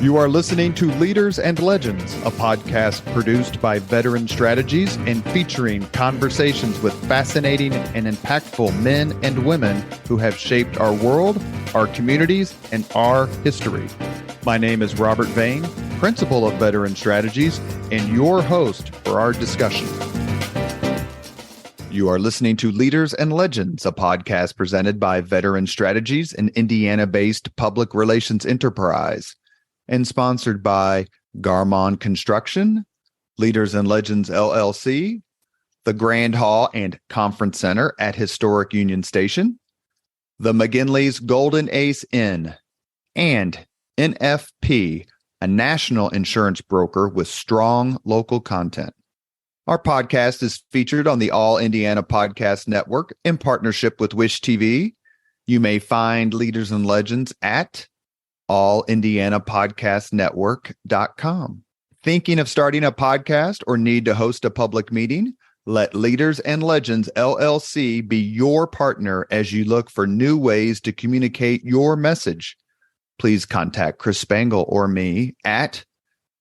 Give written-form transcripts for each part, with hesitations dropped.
You are listening to Leaders and Legends, a podcast produced by Veteran Strategies and featuring conversations with fascinating and impactful men and women who have shaped our world, our communities, and our history. My name is Robert Vane, Principal of Veteran Strategies, and your host for our discussion. You are listening to Leaders and Legends, a podcast presented by Veteran Strategies, an Indiana-based public relations enterprise, and sponsored by Garmon Construction, Leaders and Legends LLC, the Grand Hall and Conference Center at Historic Union Station, the McGinley's Golden Ace Inn, and NFP, a national insurance broker with strong local content. Our podcast is featured on the All Indiana Podcast Network in partnership with Wish TV. You may find Leaders and Legends at allindianapodcastnetwork.com. Thinking of starting a podcast or need to host a public meeting? Let Leaders and Legends LLC be your partner as you look for new ways to communicate your message. Please contact Chris Spangle or me at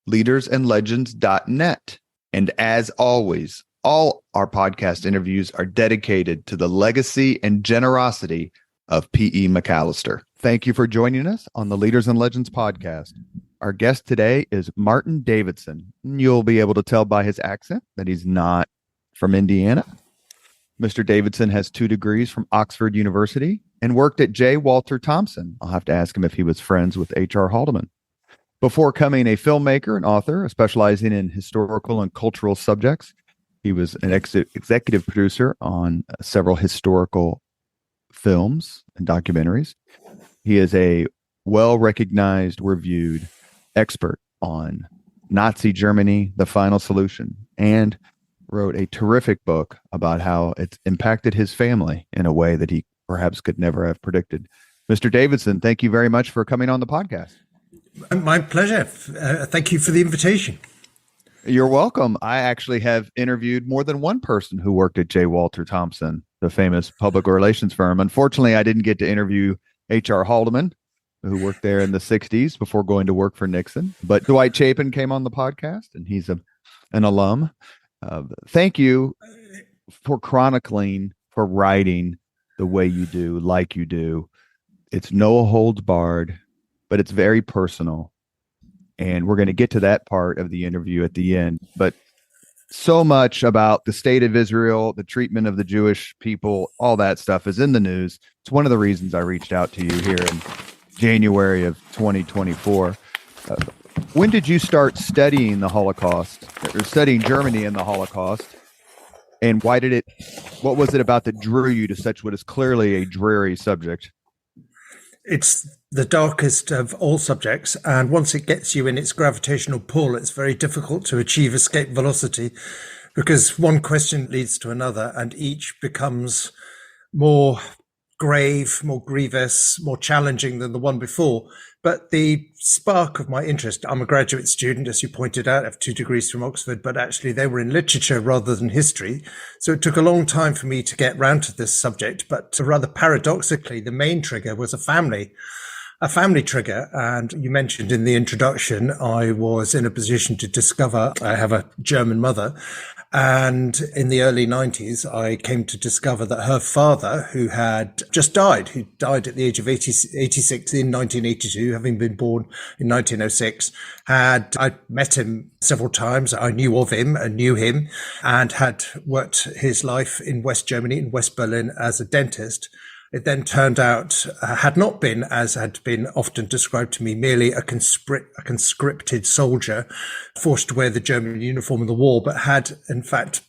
leadersandlegends.net. And as always, all our podcast interviews are dedicated to the legacy and generosity of P.E. McAllister. Thank you for joining us on the Leaders and Legends podcast. Our guest today is Mr Davidson. You'll be able to tell by his accent that he's not from Indiana. Mr. Davidson has 2 degrees from Oxford University and worked at J. Walter Thompson. I'll have to ask him if he was friends with H.R. Haldeman. Before becoming a filmmaker and author, specializing in historical and cultural subjects, he was an executive producer on several historical films and documentaries. He is a well-recognized, reviewed expert on Nazi Germany, The Final Solution, and wrote a terrific book about how it's impacted his family in a way that he perhaps could never have predicted. Mr. Davidson, thank you very much for coming on the podcast. My pleasure. Thank you for the invitation. You're welcome. I actually have interviewed more than one person who worked at J. Walter Thompson, the famous public relations firm. Unfortunately, I didn't get to interview H.R. Haldeman, who worked there in the 60s before going to work for Nixon. But Dwight Chapin came on the podcast, and he's an alum. Thank you for chronicling, for writing the way you do, like you do. It's no holds barred, but it's very personal. And we're going to get to that part of the interview at the end. But so much about the state of Israel, the treatment of the Jewish people, all that stuff is in the news. It's one of the reasons I reached out to you here in January of 2024. When did you start studying the Holocaust, or studying Germany and the Holocaust? And what was it about that drew you to such what is clearly a dreary subject? It's the darkest of all subjects, and once it gets you in its gravitational pull, it's very difficult to achieve escape velocity, because one question leads to another, and each becomes more grave, more grievous, more challenging than the one before. But the spark of my interest, I'm a graduate student, as you pointed out, I have 2 degrees from Oxford, but actually they were in literature rather than history. So it took a long time for me to get round to this subject, but rather paradoxically, the main trigger was a family trigger. And you mentioned in the introduction, I was in a position to discover I have a German mother. And in the early 90s, I came to discover that her father, who had just died, at the age of 86 in 1982, having been born in 1906, I met him several times. I knew of him and knew him, and had worked his life in West Germany, in West Berlin, as a dentist. It then turned out had not been, as had been often described to me, merely a conscripted soldier forced to wear the German uniform in the war, but had, in fact,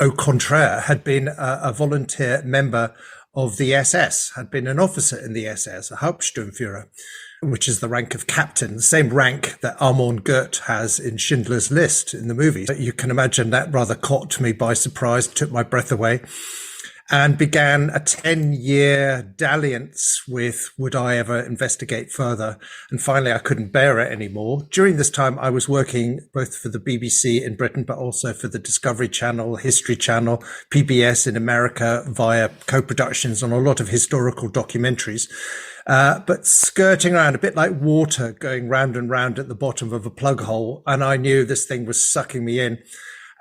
au contraire, had been a volunteer member of the SS, had been an officer in the SS, a Hauptsturmführer, which is the rank of captain, the same rank that Armand Goeth has in Schindler's List in the movie. You can imagine that rather caught me by surprise, took my breath away. and began a 10-year dalliance with would I ever investigate further. And finally, I couldn't bear it anymore. During this time, I was working both for the BBC in Britain, but also for the Discovery Channel, History Channel, PBS in America via co-productions on a lot of historical documentaries. But skirting around a bit like water going round and round at the bottom of a plug hole. And I knew this thing was sucking me in.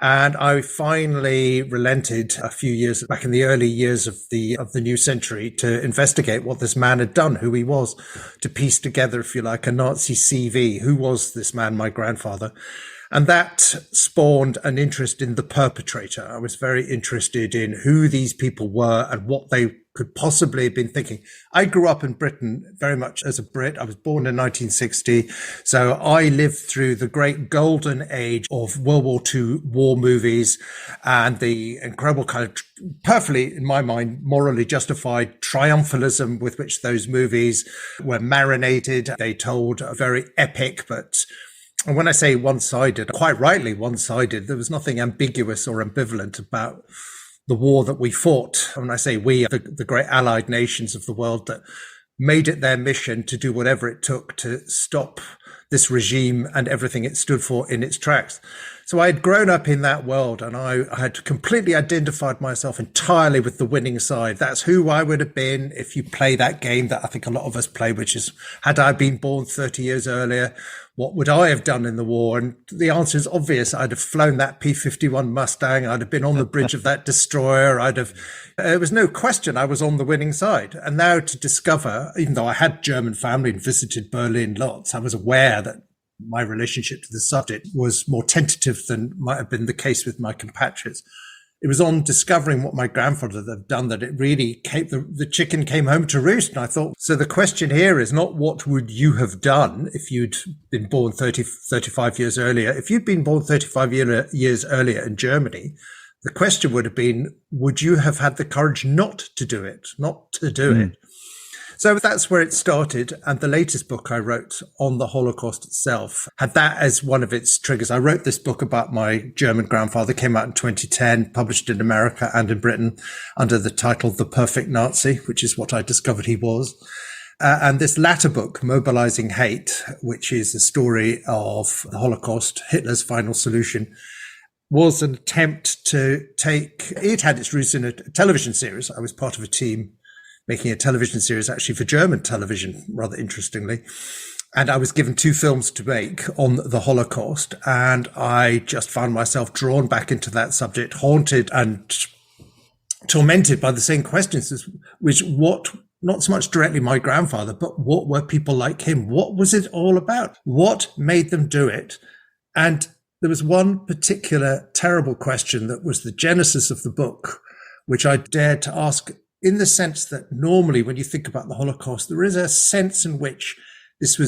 And I finally relented a few years back in the early years of the new century to investigate what this man had done, who he was, to piece together, if you like, a Nazi CV. Who was this man, my grandfather? And that spawned an interest in the perpetrator. I was very interested in who these people were and what they could possibly have been thinking. I grew up in Britain very much as a Brit. I was born in 1960. So I lived through the great golden age of World War II war movies and the incredible kind of perfectly, in my mind, morally justified triumphalism with which those movies were marinated. They told a very epic, and when I say one-sided, quite rightly one-sided, there was nothing ambiguous or ambivalent about the war that we fought. When I say we, the great allied nations of the world that made it their mission to do whatever it took to stop this regime and everything it stood for in its tracks. So I had grown up in that world and I had completely identified myself entirely with the winning side. That's who I would have been if you play that game that I think a lot of us play, which is, had I been born 30 years earlier, what would I have done in the war? And the answer is obvious. I'd have flown that P-51 Mustang. I'd have been on the bridge of that destroyer. There was no question I was on the winning side. And now to discover, even though I had German family and visited Berlin lots, I was aware that my relationship to the subject was more tentative than might have been the case with my compatriots. It was on discovering what my grandfather had done that it really came, the chicken came home to roost. And I thought, so the question here is not what would you have done if you'd been born 35 years earlier. If you'd been born 35 years earlier in Germany, the question would have been, would you have had the courage not to do it? So that's where it started. And the latest book I wrote on the Holocaust itself had that as one of its triggers. I wrote this book about my German grandfather, came out in 2010, published in America and in Britain under the title The Perfect Nazi, which is what I discovered he was. And this latter book, Mobilising Hate, which is a story of the Holocaust, Hitler's final solution, was an attempt to it had its roots in a television series. I was part of a team making a television series actually for German television, rather interestingly. And I was given 2 films to make on the Holocaust. And I just found myself drawn back into that subject, haunted and tormented by the same questions, not so much directly my grandfather, but what were people like him? What was it all about? What made them do it? And there was one particular terrible question that was the genesis of the book, which I dared to ask in the sense that normally when you think about the Holocaust, there is a sense in which it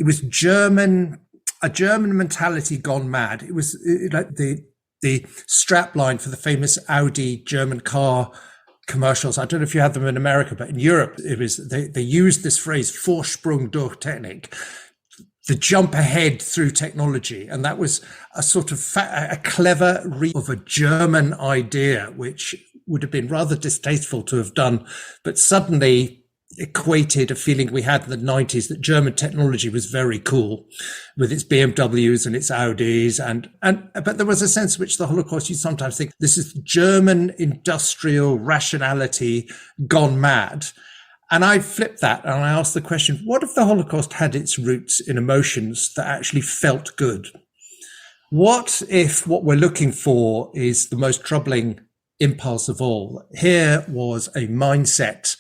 was German, a German mentality gone mad. It was like the strapline for the famous Audi German car commercials. I don't know if you had them in America, but in Europe, it was, they used this phrase, Vorsprung durch Technik, the jump ahead through technology. And that was a sort of a clever read of a German idea, which would have been rather distasteful to have done, but suddenly equated a feeling we had in the 90s that German technology was very cool with its BMWs and its Audis. But there was a sense in which the Holocaust, you sometimes think this is German industrial rationality gone mad. And I flipped that and I asked the question, what if the Holocaust had its roots in emotions that actually felt good? What if what we're looking for is the most troubling impulse of all? Here was a mindset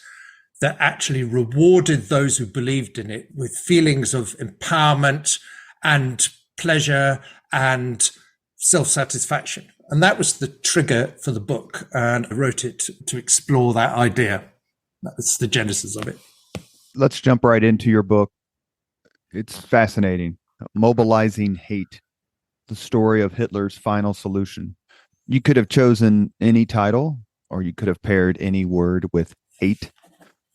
that actually rewarded those who believed in it with feelings of empowerment and pleasure and self-satisfaction. And that was the trigger for the book. And I wrote it to explore that idea. That was the genesis of it. Let's jump right into your book. It's fascinating. Mobilizing Hate, the story of Hitler's final solution. You could have chosen any title, or you could have paired any word with hate.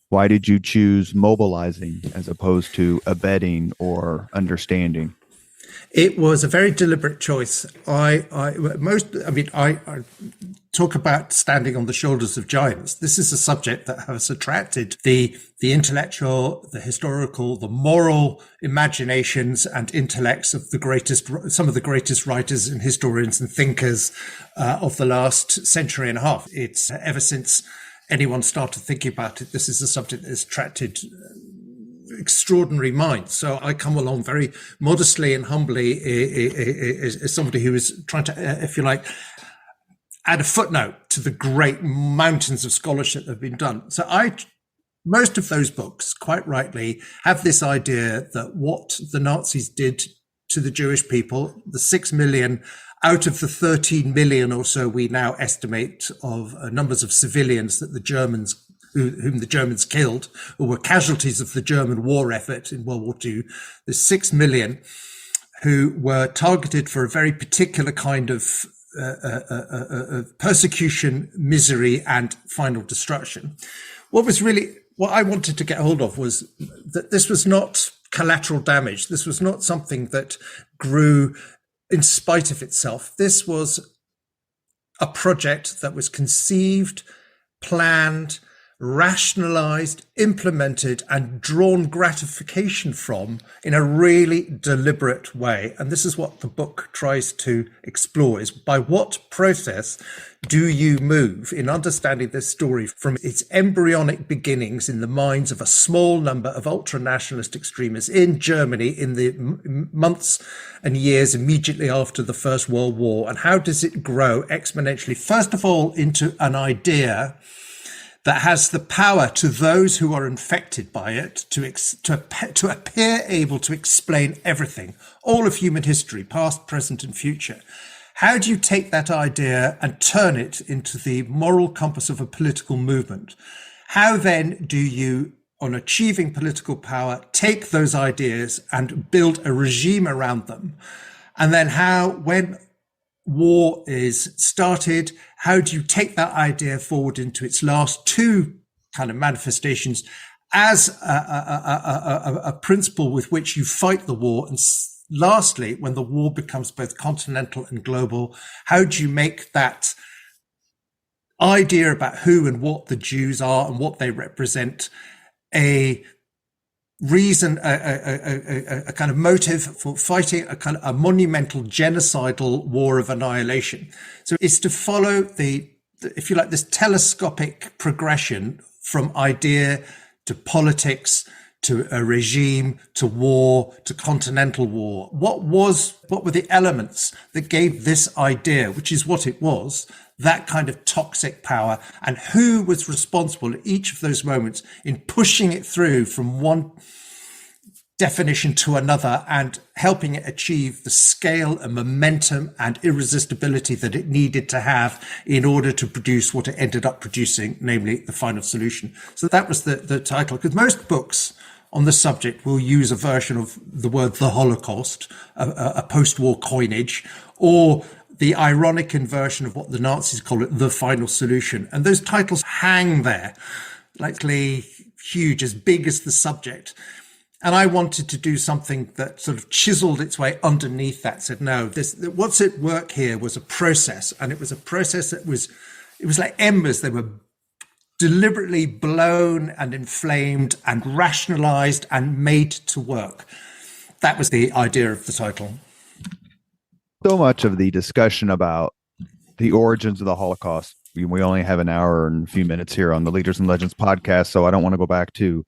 Why did you choose mobilizing as opposed to abetting or understanding? It was a very deliberate choice. I talk about standing on the shoulders of giants. This is a subject that has attracted the intellectual, the historical, the moral imaginations and intellects of some of the greatest writers and historians and thinkers of the last century and a half. It's ever since anyone started thinking about it, this is a subject that has attracted extraordinary minds. So I come along very modestly and humbly as somebody who is trying to, if you like, add a footnote to the great mountains of scholarship that have been done. So most of those books, quite rightly, have this idea that what the Nazis did to the Jewish people, the 6 million out of the 13 million or so we now estimate of numbers of civilians that the Germans whom the Germans killed, or were casualties of the German war effort in World War II. There's 6 million who were targeted for a very particular kind of persecution, misery, and final destruction. What I wanted to get hold of was that this was not collateral damage. This was not something that grew in spite of itself. This was a project that was conceived, planned, rationalized, implemented, and drawn gratification from in a really deliberate way. And this is what the book tries to explore, is by what process do you move in understanding this story from its embryonic beginnings in the minds of a small number of ultra-nationalist extremists in Germany in the months and years immediately after the First World War, and how does it grow exponentially, first of all, into an idea that has the power to those who are infected by it to appear able to explain everything, all of human history, past, present, and future. How do you take that idea and turn it into the moral compass of a political movement? How then do you, on achieving political power, take those ideas and build a regime around them? And then how, when war is started, how do you take that idea forward into its last two kind of manifestations as a principle with which you fight the war? And lastly, when the war becomes both continental and global, how do you make that idea about who and what the Jews are and what they represent a reason, a kind of motive for fighting a kind of a monumental genocidal war of annihilation? So it's to follow if you like, this telescopic progression from idea to politics, to a regime, to war, to continental war. What were the elements that gave this idea, which is what it was, that kind of toxic power, and who was responsible at each of those moments in pushing it through from one definition to another and helping it achieve the scale and momentum and irresistibility that it needed to have in order to produce what it ended up producing, namely the final solution. So that was the title, because most books on the subject will use a version of the word the Holocaust, a post-war coinage, or the ironic inversion of what the Nazis call it, the final solution. And those titles hang there, likely huge, as big as the subject. And I wanted to do something that sort of chiseled its way underneath that, said, no, what's at work here was a process. And it was a process that it was like embers. They were deliberately blown and inflamed and rationalized and made to work. That was the idea of the title. So much of the discussion about the origins of the Holocaust, we only have an hour and a few minutes here on the Leaders and Legends podcast, so I don't want to go back to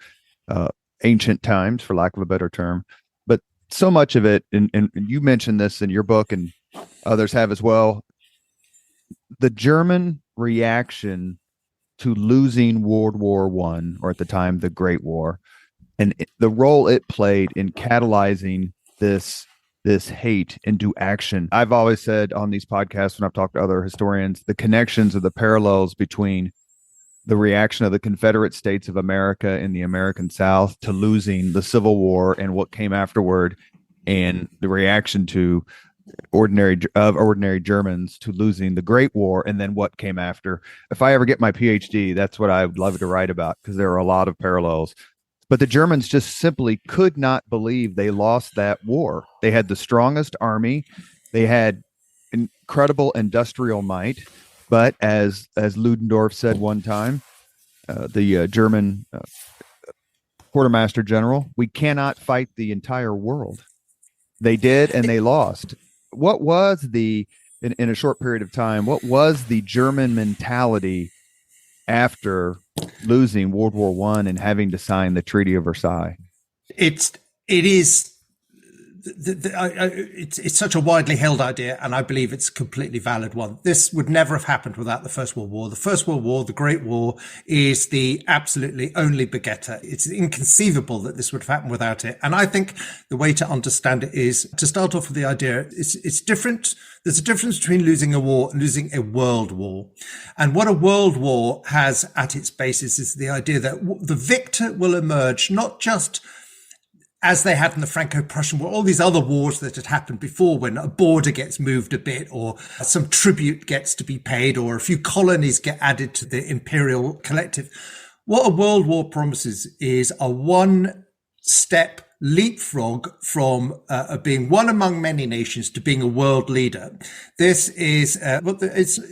ancient times, for lack of a better term. But so much of it, and you mentioned this in your book and others have as well, the German reaction to losing World War I, or at the time, the Great War, and the role it played in catalyzing this hate into action. I've always said on these podcasts, when I've talked to other historians, the connections or the parallels between the reaction of the Confederate States of America in the American South to losing the Civil War and what came afterward, and the reaction to ordinary Germans to losing the Great War and then what came after. If I ever get my PhD, that's what I would love to write about, because there are a lot of parallels But the Germans just simply could not believe they lost that war. They had the strongest army. They had incredible industrial might. But as Ludendorff said one time, the German quartermaster general, we cannot fight the entire world. They did, and they lost. What was in a short period of time, what was the German mentality after losing World War One and having to sign the Treaty of Versailles? It is. It's such a widely held idea, and I believe it's a completely valid one. This would never have happened without the First World War. The First World War, the Great War, is the absolutely only begetter. It's inconceivable that this would have happened without it. And I think the way to understand it is to start off with the idea it's different. There's a difference between losing a war and losing a world war. And what a world war has at its basis is the idea that the victor will emerge not just as they had in the Franco-Prussian War, all these other wars that had happened before, when a border gets moved a bit, or some tribute gets to be paid, or a few colonies get added to the imperial collective. What a world war promises is a one-step leapfrog from being one among many nations to being a world leader. This is the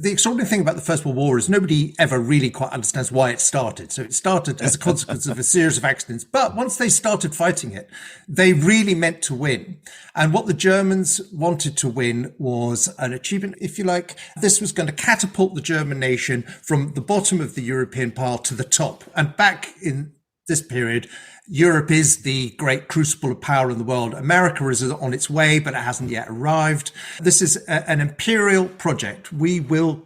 extraordinary thing about the First World War is nobody ever really quite understands why it started. So it started as a consequence of a series of accidents. But once they started fighting it, they really meant to win. And what the Germans wanted to win was an achievement, if you like. This was going to catapult the German nation from the bottom of the European pile to the top. And back in this period, Europe is the great crucible of power in the world. America is on its way, but it hasn't yet arrived. This is an imperial project. What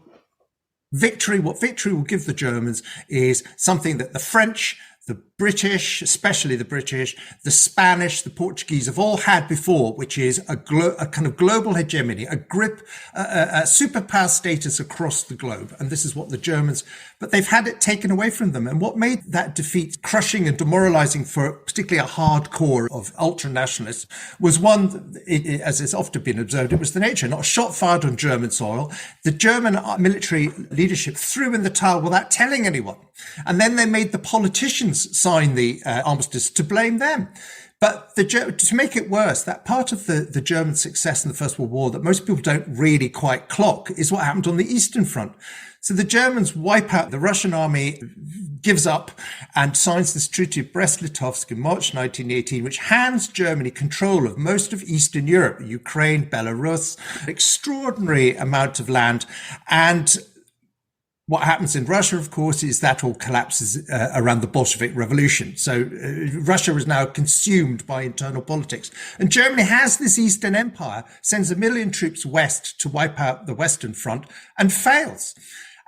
victory will give the Germans is something that the French, the British, especially the British, the Spanish, the Portuguese have all had before, which is a kind of global hegemony, a superpower status across the globe. And this is what the Germans, but they've had it taken away from them. And what made that defeat crushing and demoralizing for particularly a hardcore of ultra-nationalists was one, as has often been observed, it was the nature, not a shot fired on German soil. The German military leadership threw in the towel without telling anyone. And then they made the politicians sign the armistice to blame them. But to make it worse, that part of the German success in the First World War that most people don't really quite clock is what happened on the Eastern Front. So the Germans wipe out, the Russian army gives up and signs this Treaty of Brest-Litovsk in March 1918, which hands Germany control of most of Eastern Europe, Ukraine, Belarus, an extraordinary amount of land. And what happens in Russia, of course, is that all collapses around the Bolshevik Revolution. So Russia is now consumed by internal politics. And Germany has this Eastern Empire, sends 1 million troops west to wipe out the Western Front, and fails.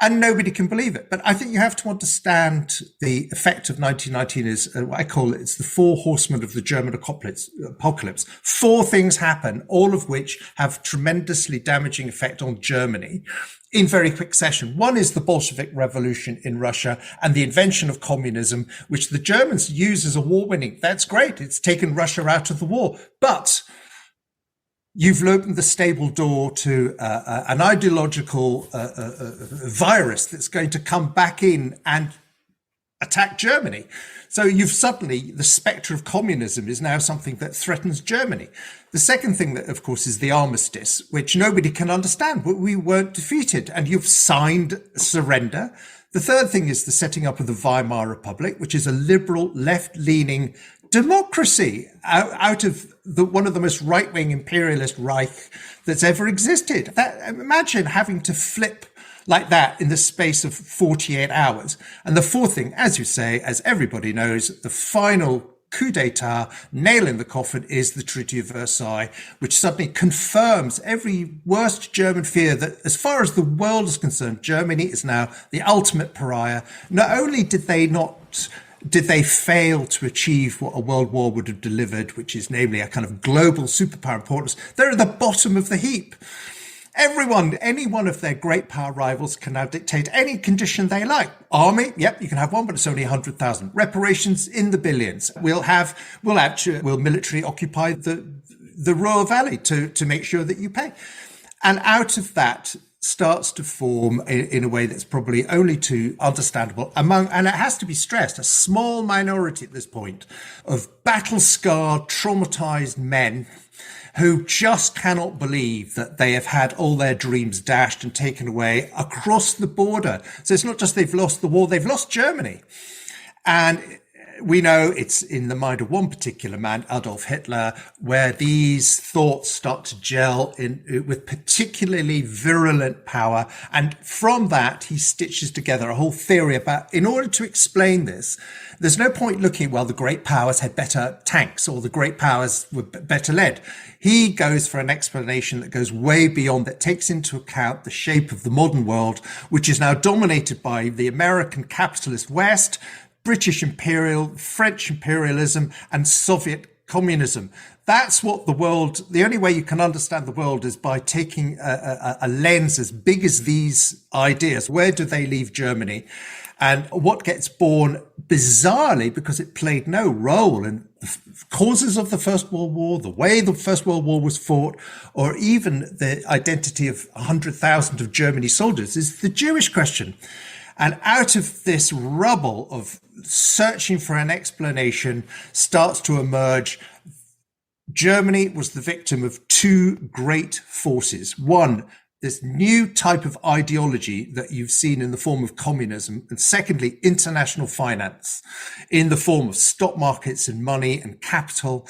And nobody can believe it. But I think you have to understand the effect of 1919 is what I call it. It's the 4 horsemen of the German apocalypse. 4 things happen, all of which have tremendously damaging effect on Germany in very quick session. One is the Bolshevik Revolution in Russia and the invention of communism, which the Germans use as a war winning. That's great. It's taken Russia out of the war. But you've opened the stable door to an ideological virus that's going to come back in and attack Germany. So the spectre of communism is now something that threatens Germany. The second thing that, of course, is the armistice, which nobody can understand. We weren't defeated, and you've signed surrender. The third thing is the setting up of the Weimar Republic, which is a liberal, left-leaning democracy out of one of the most right-wing imperialist Reich that's ever existed. Imagine having to flip like that in the space of 48 hours. And the fourth thing, as you say, as everybody knows, the final coup d'etat, nail in the coffin, is the Treaty of Versailles, which suddenly confirms every worst German fear that, as far as the world is concerned, Germany is now the ultimate pariah. Not only did they fail to achieve what a world war would have delivered, which is namely a kind of global superpower importance, they're at the bottom of the heap. Any one of their great power rivals can now dictate any condition they like. Army, yep, you can have one, but it's only 100,000. Reparations in the billions. We'll military occupy the Ruhr Valley to make sure that you pay. And out of that, starts to form in a way that's probably only too understandable among, and it has to be stressed, a small minority at this point of battle-scarred, traumatized men who just cannot believe that they have had all their dreams dashed and taken away across the border. So it's not just they've lost the war, they've lost Germany. And we know it's in the mind of one particular man, Adolf Hitler, where these thoughts start to gel with particularly virulent power. And from that, he stitches together a whole theory about, in order to explain this, there's no point looking, well, the great powers had better tanks or the great powers were better led. He goes for an explanation that goes way beyond, that takes into account the shape of the modern world, which is now dominated by the American capitalist West, British imperial, French imperialism, and Soviet communism. That's what the world, the only way you can understand the world is by taking a lens as big as these ideas. Where do they leave Germany? And what gets born bizarrely, because it played no role in the causes of the First World War, the way the First World War was fought, or even the identity of 100,000 of Germany's soldiers, is the Jewish question. And out of this rubble of searching for an explanation starts to emerge, Germany was the victim of two great forces. One, this new type of ideology that you've seen in the form of communism. And secondly, international finance in the form of stock markets and money and capital.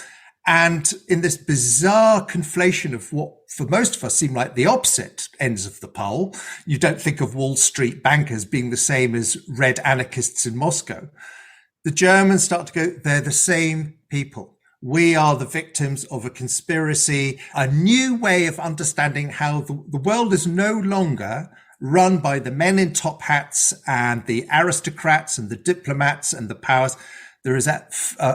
And in this bizarre conflation of what for most of us seem like the opposite ends of the pole, you don't think of Wall Street bankers being the same as red anarchists in Moscow. The Germans start to go, they're the same people. We are the victims of a conspiracy, a new way of understanding how the world is no longer run by the men in top hats and the aristocrats and the diplomats and the powers. There is at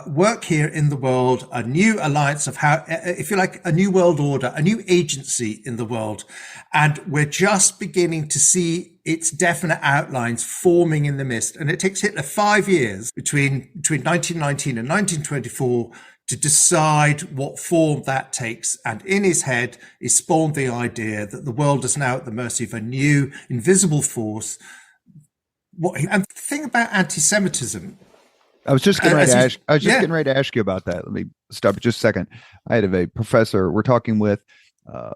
work here in the world, a new alliance of how, if you like, a new world order, a new agency in the world. And we're just beginning to see its definite outlines forming in the mist. And it takes Hitler 5 years between 1919 and 1924 to decide what form that takes. And in his head is spawned the idea that the world is now at the mercy of a new invisible force. And the thing about anti-Semitism, I was just getting ready to ask. I was just getting ready to ask you about that. Let me stop just a second. I had a professor. We're talking with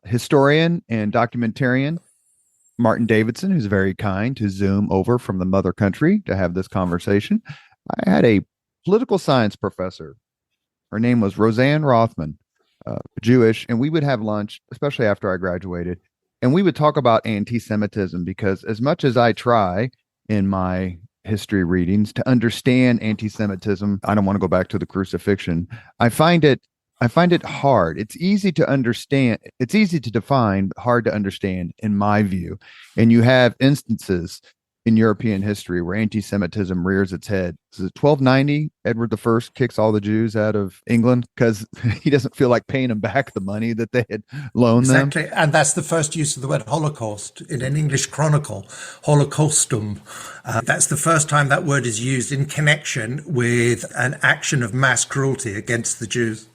historian and documentarian Martin Davidson, who's very kind to Zoom over from the mother country to have this conversation. I had a political science professor. Her name was Roseanne Rothman, Jewish, and we would have lunch, especially after I graduated, and we would talk about anti-Semitism, because as much as I try in my history readings to understand anti-Semitism, I don't want to go back to the crucifixion. I find it hard. It's easy to understand. It's easy to define, but hard to understand in my view. And you have instances in European history where anti-Semitism rears its head. Is it 1290? Edward I kicks all the Jews out of England because he doesn't feel like paying them back the money that they had loaned them. Exactly. And that's the first use of the word Holocaust in an English chronicle, Holocaustum. That's the first time that word is used in connection with an action of mass cruelty against the Jews.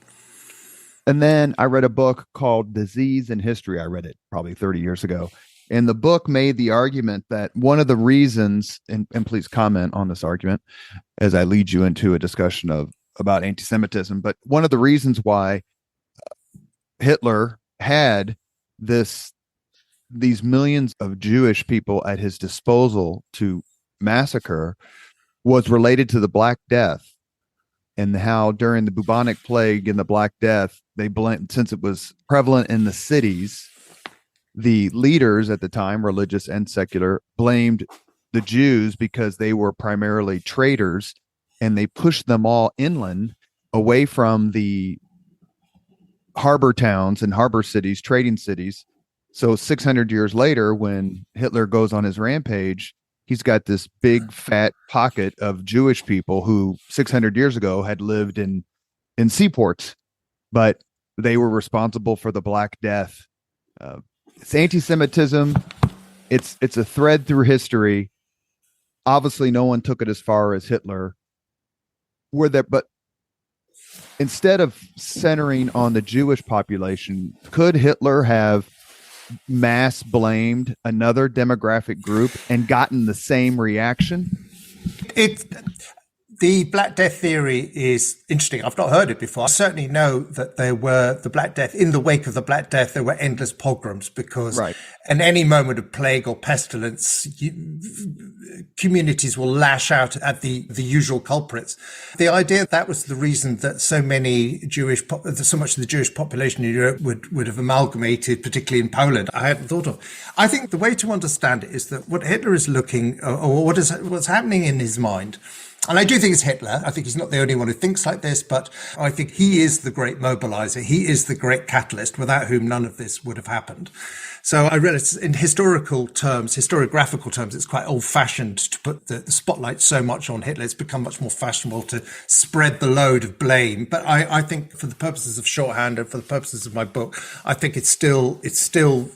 And then I read a book called Disease and History. I read it probably 30 years ago. And the book made the argument that one of the reasons, and please comment on this argument as I lead you into a discussion about anti-Semitism, but one of the reasons why Hitler had these millions of Jewish people at his disposal to massacre was related to the Black Death, and how during the bubonic plague and the Black Death, since it was prevalent in the cities, the leaders at the time, religious and secular, blamed the Jews because they were primarily traders, and they pushed them all inland away from the harbor towns and harbor cities, trading cities. So 600 years later, when Hitler goes on his rampage, he's got this big fat pocket of Jewish people who 600 years ago had lived in seaports, but they were responsible for the Black Death. It's anti-Semitism. It's a thread through history. Obviously, no one took it as far as Hitler. But instead of centering on the Jewish population, could Hitler have mass blamed another demographic group and gotten the same reaction? The Black Death theory is interesting. I've not heard it before. I certainly know that there were the Black Death. In the wake of the Black Death, there were endless pogroms because in any moment of plague or pestilence, communities will lash out at the usual culprits. The idea that was the reason that so much of the Jewish population in Europe would have amalgamated, particularly in Poland, I hadn't thought of. I think the way to understand it is that what Hitler is looking, or what's happening in his mind. And I do think it's Hitler. I think he's not the only one who thinks like this, but I think he is the great mobilizer. He is the great catalyst, without whom none of this would have happened. So I realize in historiographical terms, it's quite old-fashioned to put the spotlight so much on Hitler. It's become much more fashionable to spread the load of blame. But I think for the purposes of shorthand and for the purposes of my book, I think it still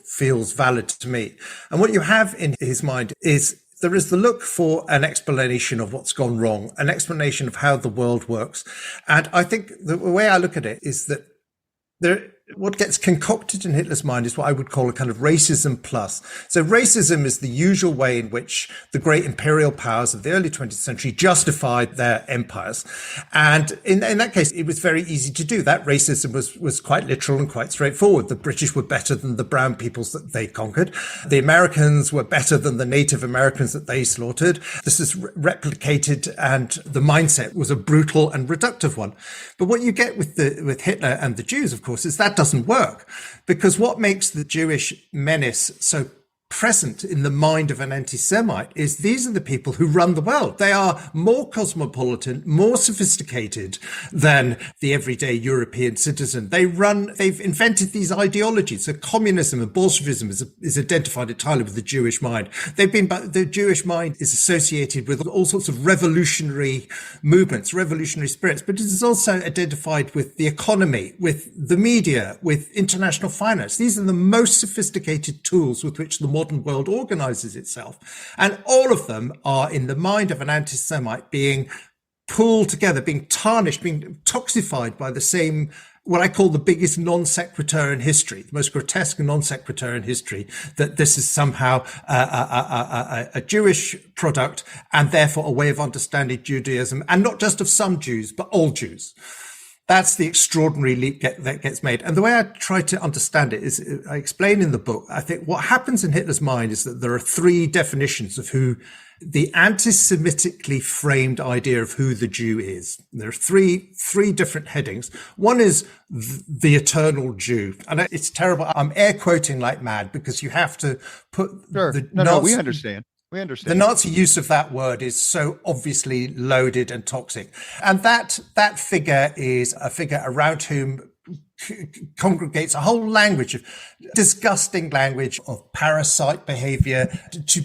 feels valid to me. And what you have in his mind is there is the look for an explanation of what's gone wrong, an explanation of how the world works. And I think the way I look at it is that what gets concocted in Hitler's mind is what I would call a kind of racism plus. So racism is the usual way in which the great imperial powers of the early 20th century justified their empires. And in that case, it was very easy to do. That racism was quite literal and quite straightforward. The British were better than the brown peoples that they conquered. The Americans were better than the Native Americans that they slaughtered. This is replicated, and the mindset was a brutal and reductive one. But what you get with Hitler and the Jews, of course, is that doesn't work, because what makes the Jewish menace so present in the mind of an anti-Semite is these are the people who run the world. They are more cosmopolitan, more sophisticated than the everyday European citizen. They've invented these ideologies. So communism and Bolshevism is identified entirely with the Jewish mind. The Jewish mind is associated with all sorts of revolutionary movements, revolutionary spirits, but it is also identified with the economy, with the media, with international finance. These are the most sophisticated tools with which the modern world organizes itself. And all of them are, in the mind of an anti-Semite, being pulled together, being tarnished, being toxified by the same, what I call the biggest non sequitur in history, the most grotesque non sequitur in history, that this is somehow a Jewish product and therefore a way of understanding Judaism, and not just of some Jews, but all Jews. That's the extraordinary leap that gets made. And the way I try to understand it is, I explain in the book, I think what happens in Hitler's mind is that there are three definitions of who the anti-Semitically framed idea of who the Jew is. There are three different headings. One is the eternal Jew. And it's terrible. I'm air quoting like mad because you have to put we understand. We understand. The Nazi use of that word is so obviously loaded and toxic. And that figure is a figure around whom congregates a whole language of disgusting language of parasite behavior to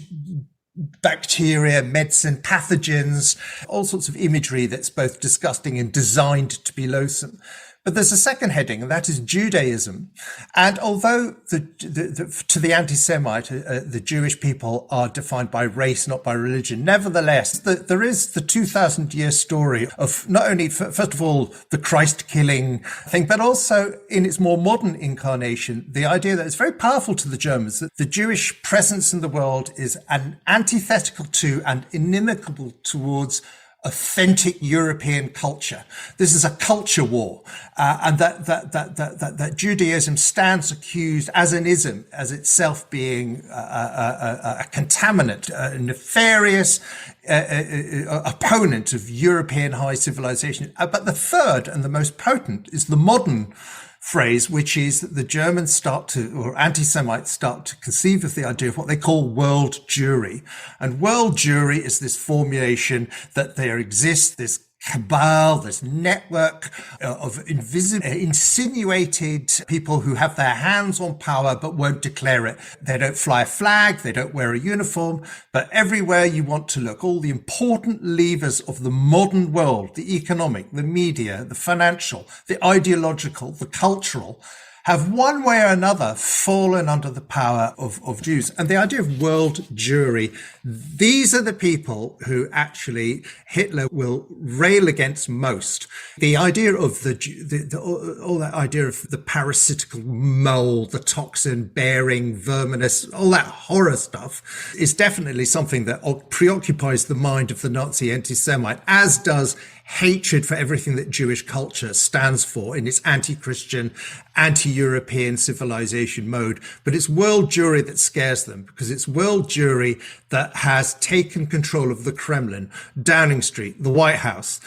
bacteria, medicine, pathogens, all sorts of imagery that's both disgusting and designed to be loathsome. But there's a second heading, and that is Judaism. And although to the anti-Semite, the Jewish people are defined by race, not by religion, nevertheless, there is the 2,000-year story of not only, first of all, the Christ-killing thing, but also in its more modern incarnation, the idea that it's very powerful to the Germans that the Jewish presence in the world is an antithetical to and inimical towards authentic European culture. This is a culture war, and that Judaism stands accused as an ism, as itself being a contaminant, a nefarious opponent of European high civilization. But the third and the most potent is the modern phrase, which is that the Germans or anti-Semites start to conceive of the idea of what they call world Jewry. And world Jewry is this formulation that there exists this cabal, this network of insinuated people who have their hands on power but won't declare it. They don't fly a flag, they don't wear a uniform, but everywhere you want to look, all the important levers of the modern world, the economic, the media, the financial, the ideological, the cultural, have one way or another fallen under the power of Jews. And the idea of world Jewry, these are the people who actually Hitler will rail against most. The idea of all that idea of the parasitical mole, the toxin bearing, verminous, all that horror stuff is definitely something that preoccupies the mind of the Nazi anti-Semite, as does hatred for everything that Jewish culture stands for in its anti-Christian, anti-European civilization mode. But it's world Jewry that scares them, because it's world Jewry that has taken control of the Kremlin, Downing Street, the White House.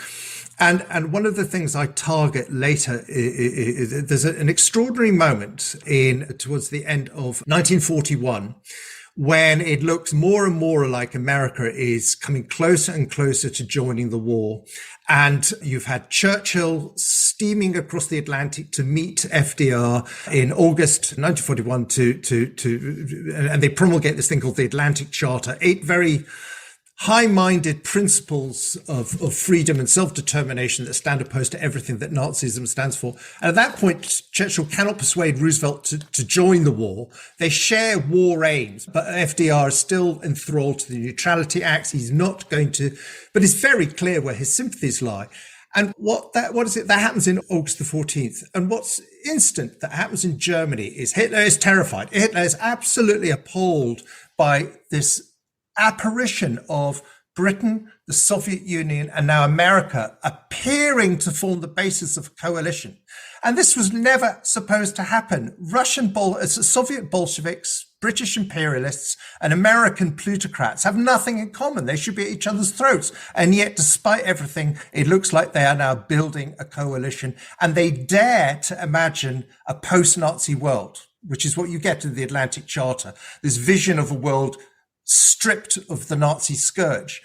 And one of the things I target later is there's an extraordinary moment towards the end of 1941, when it looks more and more like America is coming closer and closer to joining the war. And you've had Churchill steaming across the Atlantic to meet FDR in August 1941 and they promulgate this thing called the Atlantic Charter, 8 very high-minded principles of freedom and self-determination that stand opposed to everything that Nazism stands for. And at that point, Churchill cannot persuade Roosevelt to join the war. They share war aims, but FDR is still enthralled to the Neutrality Acts. He's not going to, but it's very clear where his sympathies lie. And what is it that happens in August the 14th? And what's instant that happens in Germany is Hitler is terrified. Hitler is absolutely appalled by this apparition of Britain, the Soviet Union, and now America appearing to form the basis of a coalition. And this was never supposed to happen. Soviet Bolsheviks, British imperialists, and American plutocrats have nothing in common. They should be at each other's throats. And yet, despite everything, it looks like they are now building a coalition. And they dare to imagine a post-Nazi world, which is what you get in the Atlantic Charter, this vision of a world stripped of the Nazi scourge.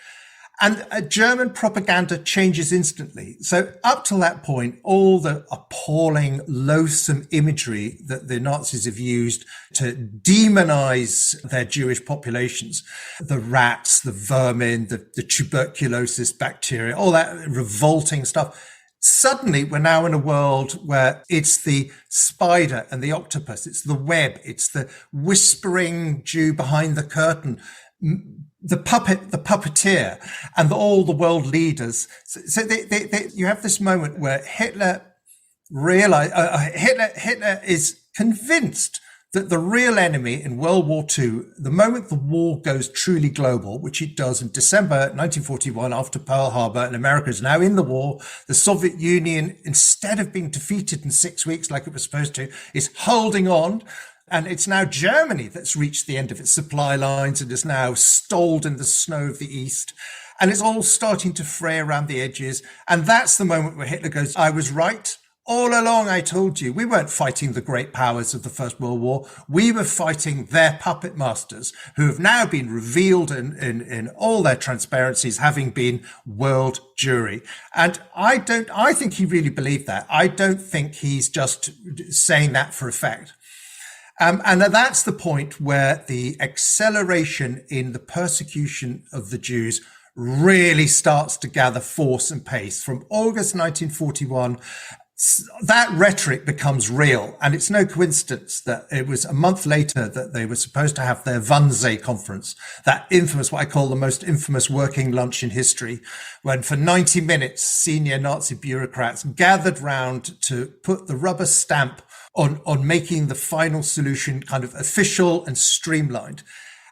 And German propaganda changes instantly. So up till that point, all the appalling, loathsome imagery that the Nazis have used to demonize their Jewish populations, the rats, the vermin, the tuberculosis bacteria, all that revolting stuff. Suddenly, we're now in a world where it's the spider and the octopus, it's the web, it's the whispering Jew behind the curtain, the puppeteer, and all the world leaders. So you have this moment where Hitler is convinced that the real enemy in World War II, the moment the war goes truly global, which it does in December 1941 after Pearl Harbor, and America is now in the war, the Soviet Union, instead of being defeated in 6 weeks like it was supposed to, is holding on. And it's now Germany that's reached the end of its supply lines and is now stalled in the snow of the East. And it's all starting to fray around the edges. And that's the moment where Hitler goes, I was right. All along, I told you, we weren't fighting the great powers of the First World War. We were fighting their puppet masters, who have now been revealed in all their transparencies, having been world Jewry. And I think he really believed that. I don't think he's just saying that for effect. And that's the point where the acceleration in the persecution of the Jews really starts to gather force and pace. From August 1941, that rhetoric becomes real. And it's no coincidence that it was a month later that they were supposed to have their Wannsee conference, that infamous, what I call the most infamous working lunch in history, when for 90 minutes, senior Nazi bureaucrats gathered round to put the rubber stamp on making the final solution kind of official and streamlined.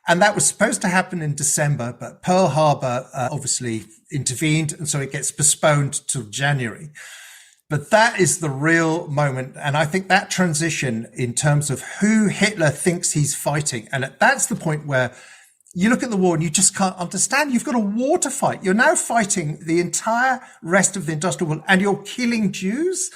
And that was supposed to happen in December, but Pearl Harbor obviously intervened, and so it gets postponed till January. But that is the real moment. And I think that transition in terms of who Hitler thinks he's fighting, and that's the point where you look at the war and you just can't understand. You've got a war to fight. You're now fighting the entire rest of the industrial world and you're killing Jews.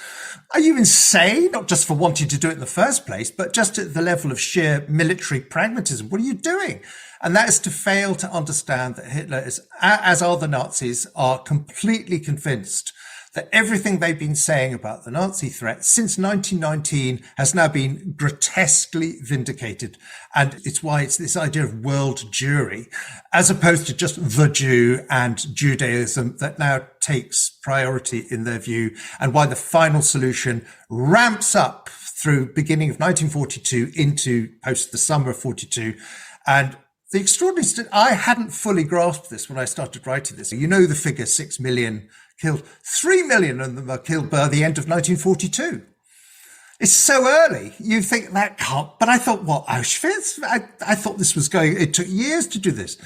Are you insane? Not just for wanting to do it in the first place, but just at the level of sheer military pragmatism. What are you doing? And that is to fail to understand that Hitler is, as are the Nazis, are completely convinced that everything they've been saying about the Nazi threat since 1919 has now been grotesquely vindicated. And it's why it's this idea of world Jewry, as opposed to just the Jew and Judaism, that now takes priority in their view, and why the final solution ramps up through beginning of 1942 into post the summer of 42. And the extraordinary, I hadn't fully grasped this when I started writing this. You know the figure, 6 million killed. 3 million of them are killed by the end of 1942. It's so early. You think that can't, but I thought, what, Auschwitz? I thought this was going, it took years to do this.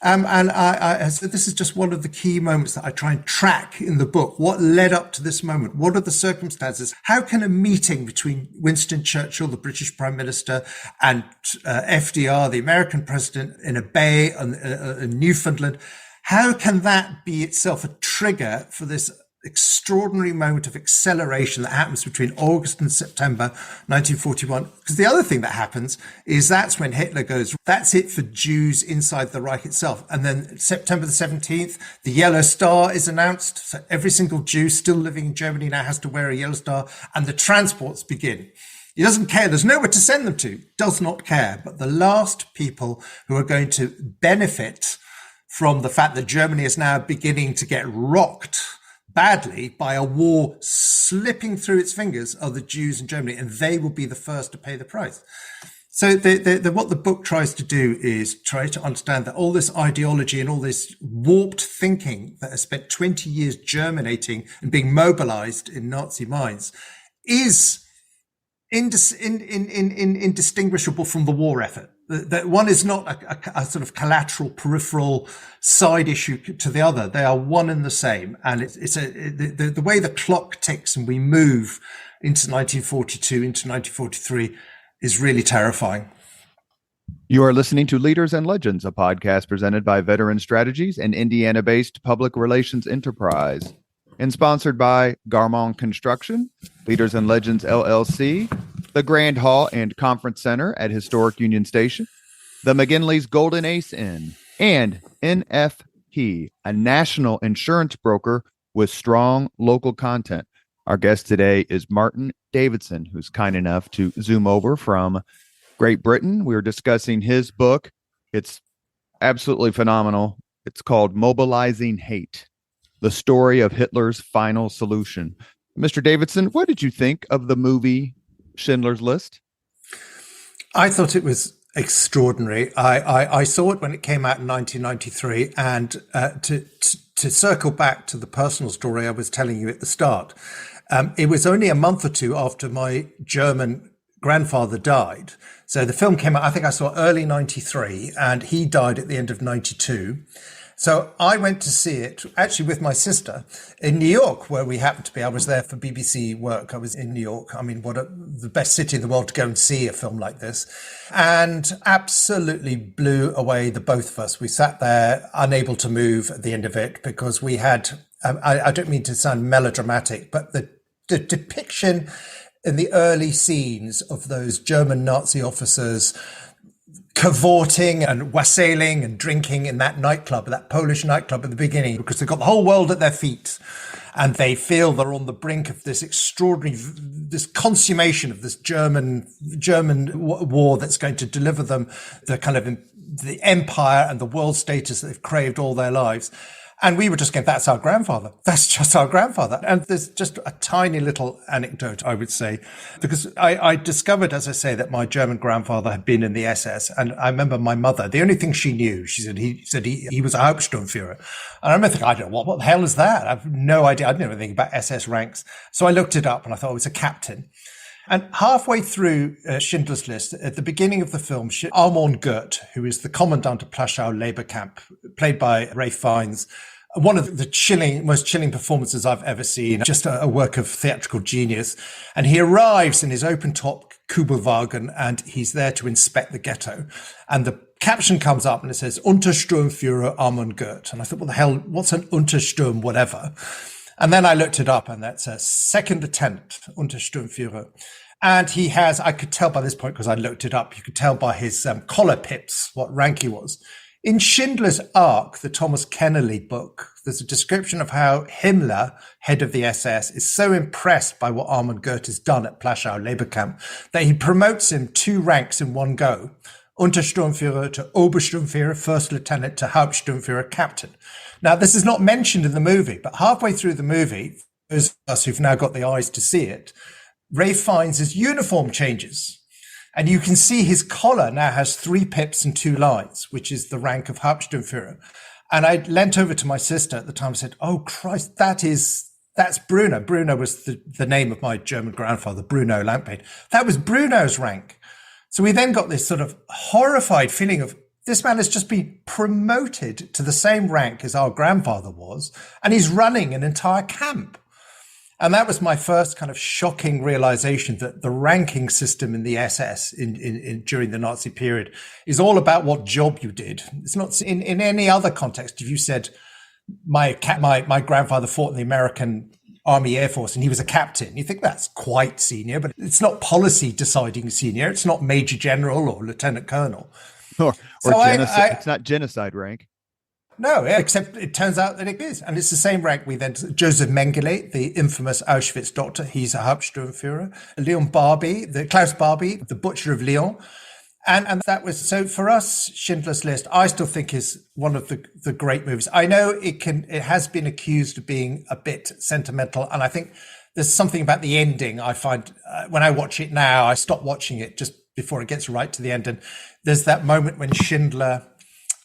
And I said, this is just one of the key moments that I try and track in the book. What led up to this moment? What are the circumstances? How can a meeting between Winston Churchill, the British Prime Minister, and FDR, the American president, in a bay in Newfoundland, how can that be itself a trigger for this extraordinary moment of acceleration that happens between August and September 1941? Because the other thing that happens is that's when Hitler goes, that's it for Jews inside the Reich itself. And then September the 17th, the Yellow Star is announced. So every single Jew still living in Germany now has to wear a yellow star, and the transports begin. He doesn't care. There's nowhere to send them to. Does not care. But the last people who are going to benefit from the fact that Germany is now beginning to get rocked badly by a war slipping through its fingers are the Jews in Germany, and they will be the first to pay the price. So what the book tries to do is try to understand that all this ideology and all this warped thinking that has spent 20 years germinating and being mobilized in Nazi minds is indistinguishable from the war effort. That one is not a sort of collateral, peripheral side issue to the other. They are one and the same. And the way the clock ticks and we move into 1942, into 1943 is really terrifying. You are listening to Leaders and Legends, a podcast presented by Veteran Strategies, an Indiana-based public relations enterprise, and sponsored by Garmong Construction, Leaders and Legends LLC, the Grand Hall and Conference Center at Historic Union Station, the McGinley's Golden Ace Inn, and NFP, a national insurance broker with strong local content. Our guest today is Mr Davidson, who's kind enough to zoom over from Great Britain. We were discussing his book. It's absolutely phenomenal. It's called Mobilising Hate, the story of Hitler's final solution. Mr. Davidson, what did you think of the movie Schindler's List? I thought it was extraordinary. I saw it when it came out in 1993, and to circle back to the personal story I was telling you at the start, it was only a month or two after my German grandfather died. So the film came out, I think I saw early 93, and he died at the end of 92. So I went to see it actually with my sister in New York, where we happened to be. I was there for BBC work. I was in New York. I mean, the best city in the world to go and see a film like this, and absolutely blew away the both of us. We sat there unable to move at the end of it because we had, I don't mean to sound melodramatic, but the depiction in the early scenes of those German Nazi officers cavorting and wassailing and drinking in that nightclub, that Polish nightclub at the beginning, because they've got the whole world at their feet and they feel they're on the brink of this extraordinary, this consummation of this German war that's going to deliver them the kind of the empire and the world status that they've craved all their lives. And we were just going, that's our grandfather. That's just our grandfather. And there's just a tiny little anecdote, I would say, because I discovered, as I say, that my German grandfather had been in the SS. And I remember my mother, the only thing she knew, she said he was a Hauptsturmführer. And I remember thinking, I don't know, what the hell is that? I have no idea. I didn't know anything about SS ranks. So I looked it up and I thought it was a captain. And halfway through Schindler's List, at the beginning of the film, Armand Goeth, who is the commandant of Plaszow labor camp, played by Ralph Fiennes, one of the most chilling performances I've ever seen, just a work of theatrical genius. And he arrives in his open-top Kubelwagen, and he's there to inspect the ghetto. And the caption comes up and it says, Untersturmführer Armand Goeth. And I thought, what the hell, what's an Untersturm, whatever? And then I looked it up, and that's a second lieutenant, Untersturmführer. And he has, I could tell by this point, because I looked it up, you could tell by his collar pips what rank he was. In Schindler's Ark, the Thomas Kennerly book, there's a description of how Himmler, head of the SS, is so impressed by what Armand Goeth has done at Plaszow labor camp that he promotes him 2 ranks in one go, Untersturmführer to Obersturmführer, first lieutenant, to Hauptsturmführer, captain. Now, this is not mentioned in the movie, but halfway through the movie, those of us who've now got the eyes to see it, Ray finds his uniform changes. And you can see his collar now has 3 pips and 2 lines, which is the rank of Hauptsturmführer. And I leant over to my sister at the time and said, "Oh, Christ, that's Bruno." Bruno was the name of my German grandfather, Bruno Lampein. That was Bruno's rank. So we then got this sort of horrified feeling of, this man has just been promoted to the same rank as our grandfather was, and he's running an entire camp. And that was my first kind of shocking realization that the ranking system in the SS during the Nazi period is all about what job you did. It's not in any other context. If you said, my grandfather fought in the American Army Air Force and he was a captain, you think that's quite senior, but it's not policy deciding senior. It's not major general or lieutenant colonel. Or genocide. It's not genocide rank. No, except it turns out that it is. And it's the same rank we then, Joseph Mengele, the infamous Auschwitz doctor, he's a Hauptsturmführer. Leon Barbie, Klaus Barbie, the butcher of Lyon. And that was, so for us, Schindler's List, I still think is one of the great movies. I know it has been accused of being a bit sentimental. And I think there's something about the ending. I find when I watch it now, I stop watching it just before it gets right to the end. And there's that moment when Schindler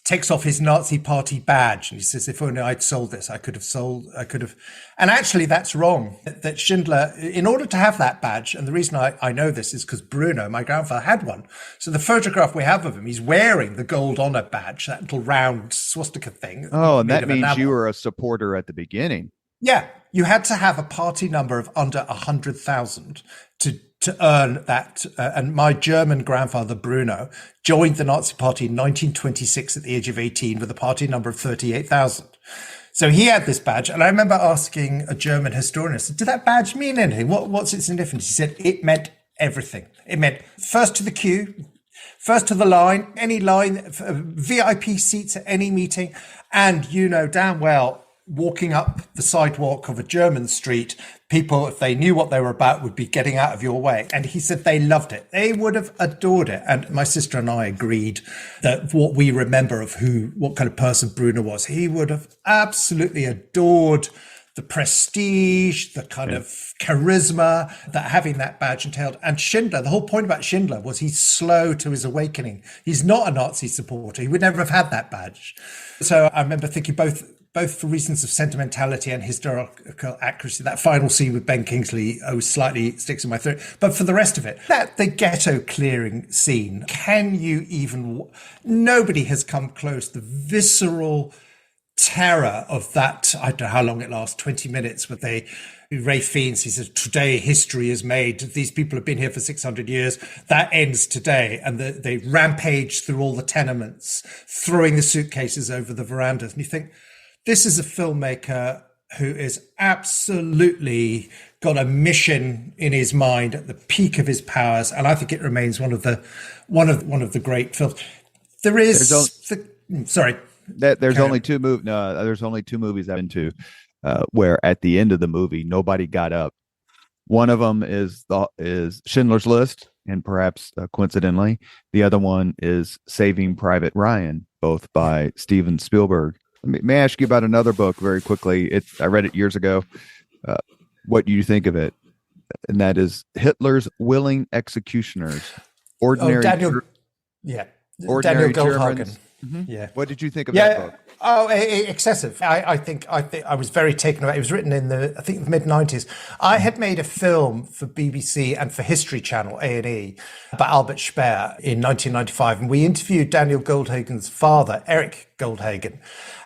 takes off his Nazi party badge and he says, "If only I'd sold this, I could have. And actually that's wrong. That Schindler, in order to have that badge, and the reason I know this is because Bruno, my grandfather, had one. So the photograph we have of him, he's wearing the gold honor badge, that little round swastika thing. Oh, and that means you were a supporter at the beginning. Yeah. You had to have a party number of under 100,000 to earn that. And my German grandfather, Bruno, joined the Nazi party in 1926 at the age of 18 with a party number of 38,000. So he had this badge. And I remember asking a German historian, I said, "Did that badge mean anything? What's its significance?" He said, "It meant everything. It meant first to the queue, first to the line, any line, VIP seats at any meeting. And you know damn well, walking up the sidewalk of a German street, people, if they knew what they were about, would be getting out of your way." And he said they loved it. They would have adored it. And my sister and I agreed that what we remember of what kind of person Bruno was, he would have absolutely adored the prestige, the kind of charisma that having that badge entailed. And Schindler, the whole point about Schindler was he's slow to his awakening. He's not a Nazi supporter. He would never have had that badge. So I remember thinking both for reasons of sentimentality and historical accuracy, that final scene with Ben Kingsley slightly sticks in my throat. But for the rest of it, the ghetto clearing scene, nobody has come close. The visceral terror of that, I don't know how long it lasts, 20 minutes, where Ray Fiennes, he says, "Today history is made. These people have been here for 600 years. That ends today." And they rampage through all the tenements, throwing the suitcases over the verandas. And you think, this is a filmmaker who is absolutely got a mission in his mind at the peak of his powers, and I think it remains one of the great films. There's only two movies I've been to where at the end of the movie nobody got up. One of them is Schindler's List, and perhaps coincidentally, the other one is Saving Private Ryan, both by Steven Spielberg. May I ask you about another book very quickly? I read it years ago. What do you think of it? And that is Hitler's Willing Executioners. Daniel Goldhagen. Mm-hmm. Yeah. What did you think of that book? Oh, excessive. I think I was very taken aback. It was written in the mid-90s. I had made a film for BBC and for History Channel, A&E, about Albert Speer in 1995. And we interviewed Daniel Goldhagen's father, Eric Goldhagen.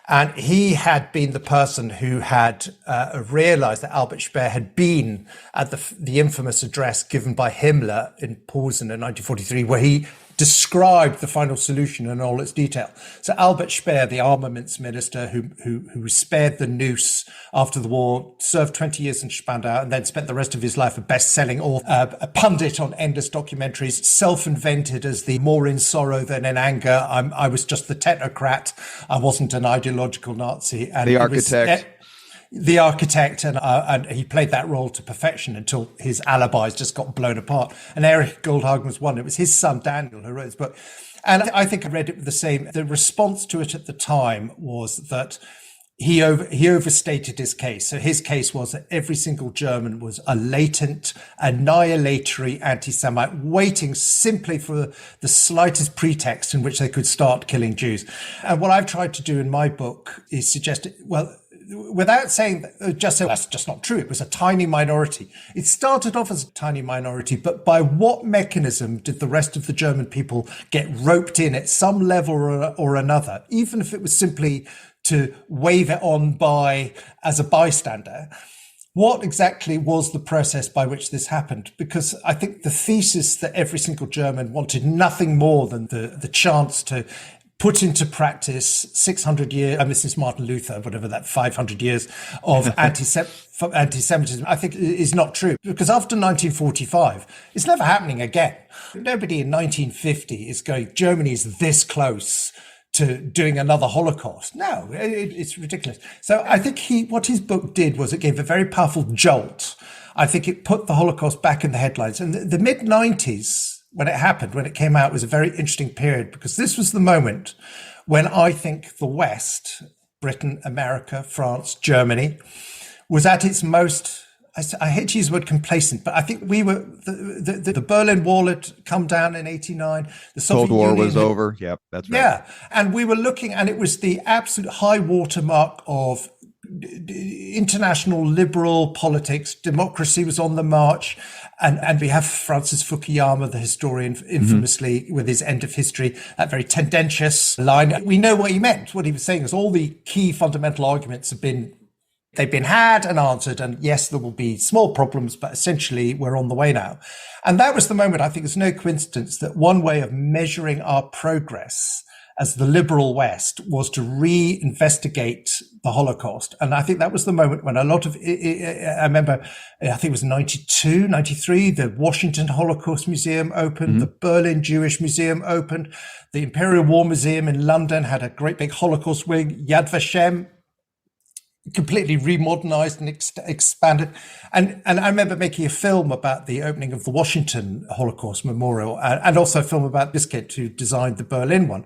And he had been the person who had realized that Albert Speer had been at the infamous address given by Himmler in Posen in 1943, where he described the final solution in all its detail. So Albert Speer, the armaments minister who was spared the noose after the war, served 20 years in Spandau and then spent the rest of his life a best-selling author, a pundit on endless documentaries, self-invented as the more in sorrow than in anger. I was just the technocrat. I wasn't an ideological Nazi. And the architect. The architect, and he played that role to perfection until his alibis just got blown apart. And Eric Goldhagen was one. It was his son, Daniel, who wrote this book. And I think I read it with the same. The response to it at the time was that he overstated his case. So his case was that every single German was a latent, annihilatory anti-Semite, waiting simply for the slightest pretext in which they could start killing Jews. And what I've tried to do in my book is suggest, well, without saying, just say that's just not true. It was a tiny minority. It started off as a tiny minority, but by what mechanism did the rest of the German people get roped in at some level or another, even if it was simply to wave it on by as a bystander? What exactly was the process by which this happened? Because I think the thesis that every single German wanted nothing more than the chance to put into practice 600 years, and this is Martin Luther, whatever that 500 years of anti-Semitism, I think is not true. Because after 1945, it's never happening again. Nobody in 1950 is going, Germany is this close to doing another Holocaust. No, it's ridiculous. So I think what his book did was it gave a very powerful jolt. I think it put the Holocaust back in the headlines. And the mid-90s, when it happened, when it came out, was a very interesting period, because this was the moment when I think the West, Britain, America, France, Germany, was at its most, I hate to use the word complacent, but I think we were, the Berlin Wall had come down in 89. The Soviet Cold War Union was over. Yep, that's right. Yeah. And we were looking, and it was the absolute high watermark of international liberal politics. Democracy was on the march. And we have Francis Fukuyama, the historian, infamously with his End of History, that very tendentious line. We know what he meant. What he was saying is all the key fundamental arguments they've been had and answered. And yes, there will be small problems, but essentially we're on the way now. And that was the moment, I think it's no coincidence, that one way of measuring our progress as the liberal West was to reinvestigate the Holocaust. And I think that was the moment when a lot of, I remember, I think it was 92, 93, the Washington Holocaust Museum opened, the Berlin Jewish Museum opened, the Imperial War Museum in London had a great big Holocaust wing, Yad Vashem, completely remodernized and expanded. And I remember making a film about the opening of the Washington Holocaust Memorial, and also a film about this kid who designed the Berlin one.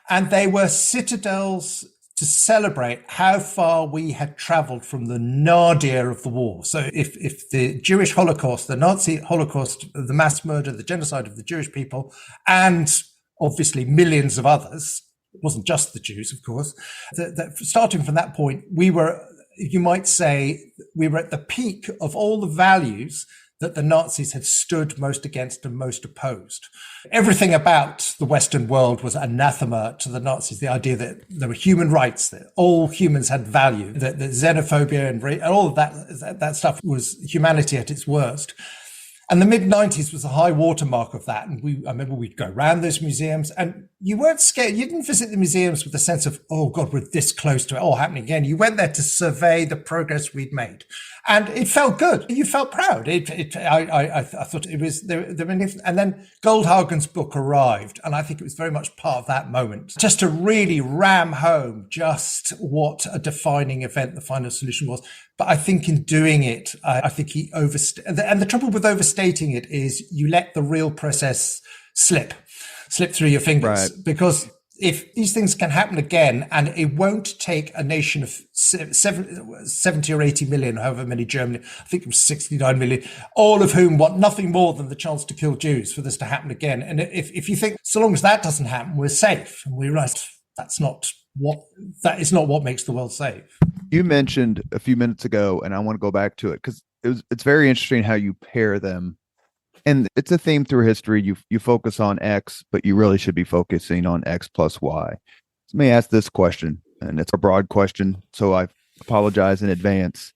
And they were citadels to celebrate how far we had traveled from the nadir of the war. So if the Jewish Holocaust, the Nazi Holocaust, the mass murder, the genocide of the Jewish people, and obviously millions of others, it wasn't just the Jews, of course, that starting from that point, we were, you might say, we were at the peak of all the values that the Nazis had stood most against and most opposed. Everything about the Western world was anathema to the Nazis. The idea that there were human rights, that all humans had value, that xenophobia and all of that stuff was humanity at its worst. And the mid-90s was the high watermark of that. And I remember we'd go around those museums, and you weren't scared. You didn't visit the museums with the sense of, oh God, we're this close to it all happening again. You went there to survey the progress we'd made. And it felt good. You felt proud. I thought it was there. And then Goldhagen's book arrived, and I think it was very much part of that moment, just to really ram home just what a defining event the Final Solution was. But I think in doing it, I think he overstated. And the trouble with overstating it is you let the real process slip through your fingers, right? Because if these things can happen again, and it won't take a nation of 70 or 80 million, however many Germany, I think it was 69 million, all of whom want nothing more than the chance to kill Jews, for this to happen again. And if you think, so long as that doesn't happen, we're safe, and we realize that is not what makes the world safe. You mentioned a few minutes ago, and I want to go back to it because it's very interesting how you pair them. And it's a theme through history. You focus on X, but you really should be focusing on X plus Y. So let me ask this question, and it's a broad question, so I apologize in advance.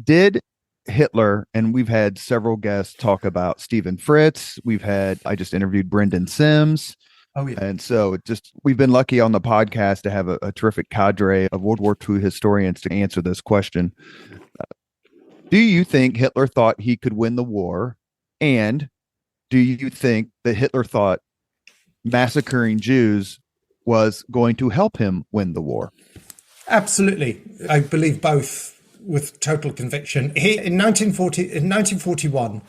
Did Hitler, and we've had several guests talk about Stephen Fritz. I just interviewed Brendan Sims. Oh, yeah. And so we've been lucky on the podcast to have a terrific cadre of World War II historians to answer this question. Do you think Hitler thought he could win the war? And do you think that Hitler thought massacring Jews was going to help him win the war? Absolutely. I believe both with total conviction. In 1941,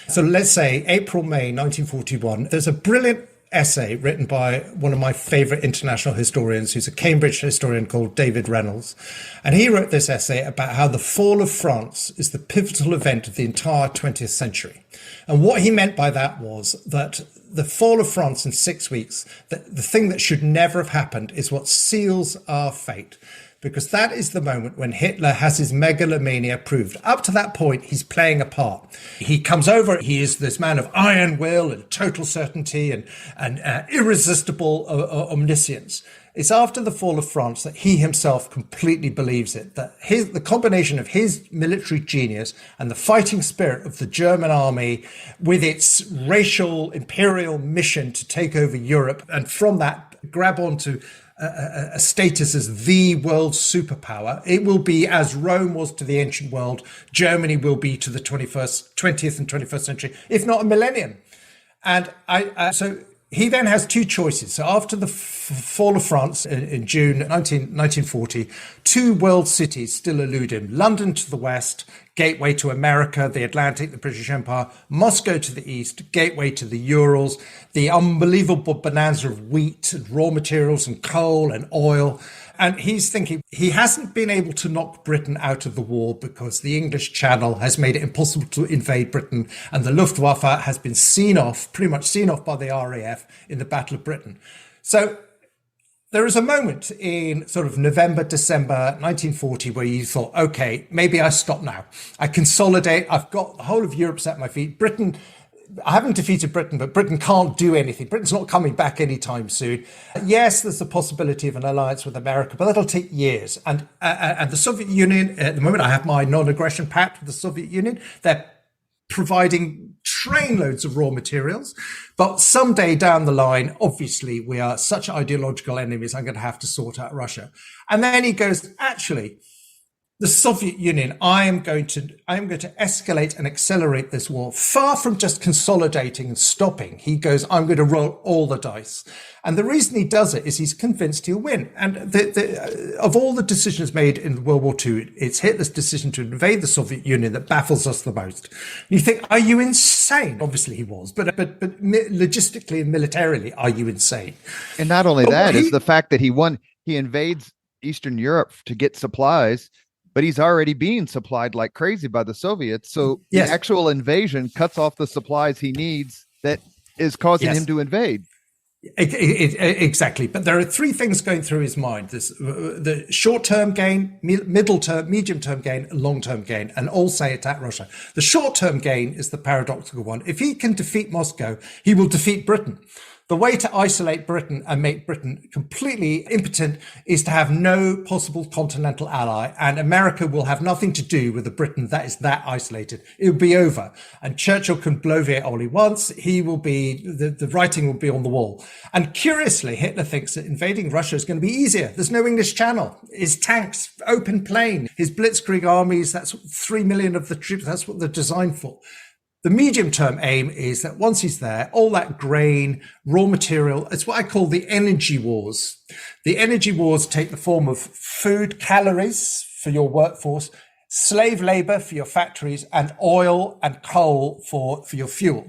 so let's say April, May 1941, there's a brilliant essay written by one of my favorite international historians, who's a Cambridge historian called David Reynolds. And he wrote this essay about how the fall of France is the pivotal event of the entire 20th century. And what he meant by that was that the fall of France in 6 weeks, the thing that should never have happened, is what seals our fate. Because that is the moment when Hitler has his megalomania proved. Up to that point, he's playing a part. He comes over, he is this man of iron will and total certainty and irresistible omniscience. It's after the fall of France that he himself completely believes it, that the combination of his military genius and the fighting spirit of the German army with its racial imperial mission to take over Europe, and from that grab onto a status as the world's superpower. It will be, as Rome was to the ancient world, Germany will be to the 20th and 21st century, if not a millennium. And so he then has two choices. So after the fall of France in June 1940, two world cities still elude him. London to the west, gateway to America, the Atlantic, the British Empire. Moscow to the east, gateway to the Urals, the unbelievable bonanza of wheat and raw materials and coal and oil. And he's thinking he hasn't been able to knock Britain out of the war because the English Channel has made it impossible to invade Britain, and the Luftwaffe has been pretty much seen off by the RAF in the Battle of Britain. So there is a moment in sort of November, December 1940 where you thought, okay, maybe I stop now. I consolidate. I've got the whole of Europe at my feet. I haven't defeated Britain, but Britain can't do anything. Britain's not coming back anytime soon. Yes, there's the possibility of an alliance with America, but that'll take years. And the Soviet Union, at the moment, I have my non-aggression pact with the Soviet Union. They're providing trainloads of raw materials. But someday down the line, obviously, we are such ideological enemies, I'm going to have to sort out Russia. And then he goes, actually, the Soviet Union, I am going to escalate and accelerate this war, far from just consolidating and stopping. He goes, I'm going to roll all the dice. And the reason he does it is he's convinced he'll win. And of all the decisions made in World War II, it's Hitler's decision to invade the Soviet Union that baffles us the most. And you think, are you insane? Obviously he was, but logistically and militarily, are you insane? And not only that, is the fact that he invades Eastern Europe to get supplies, but he's already being supplied like crazy by the Soviets. So yes, the actual invasion cuts off the supplies he needs that is causing him to invade. Exactly. But there are three things going through his mind. There's the short-term gain, middle-term, medium-term gain, and long-term gain, and all say attack Russia. The short-term gain is the paradoxical one. If he can defeat Moscow, he will defeat Britain. The way to isolate Britain and make Britain completely impotent is to have no possible continental ally, and America will have nothing to do with a Britain that is that isolated. It will be over. And Churchill can bloviate all he wants. He will be, the writing will be on the wall. And curiously, Hitler thinks that invading Russia is going to be easier. There's no English Channel. His tanks, open plain, his blitzkrieg armies, that's 3 million of the troops, that's what they're designed for. The medium-term aim is that once he's there, all that grain, raw material, it's what I call the energy wars. The energy wars take the form of food, calories for your workforce, slave labor for your factories, and oil and coal for your fuel.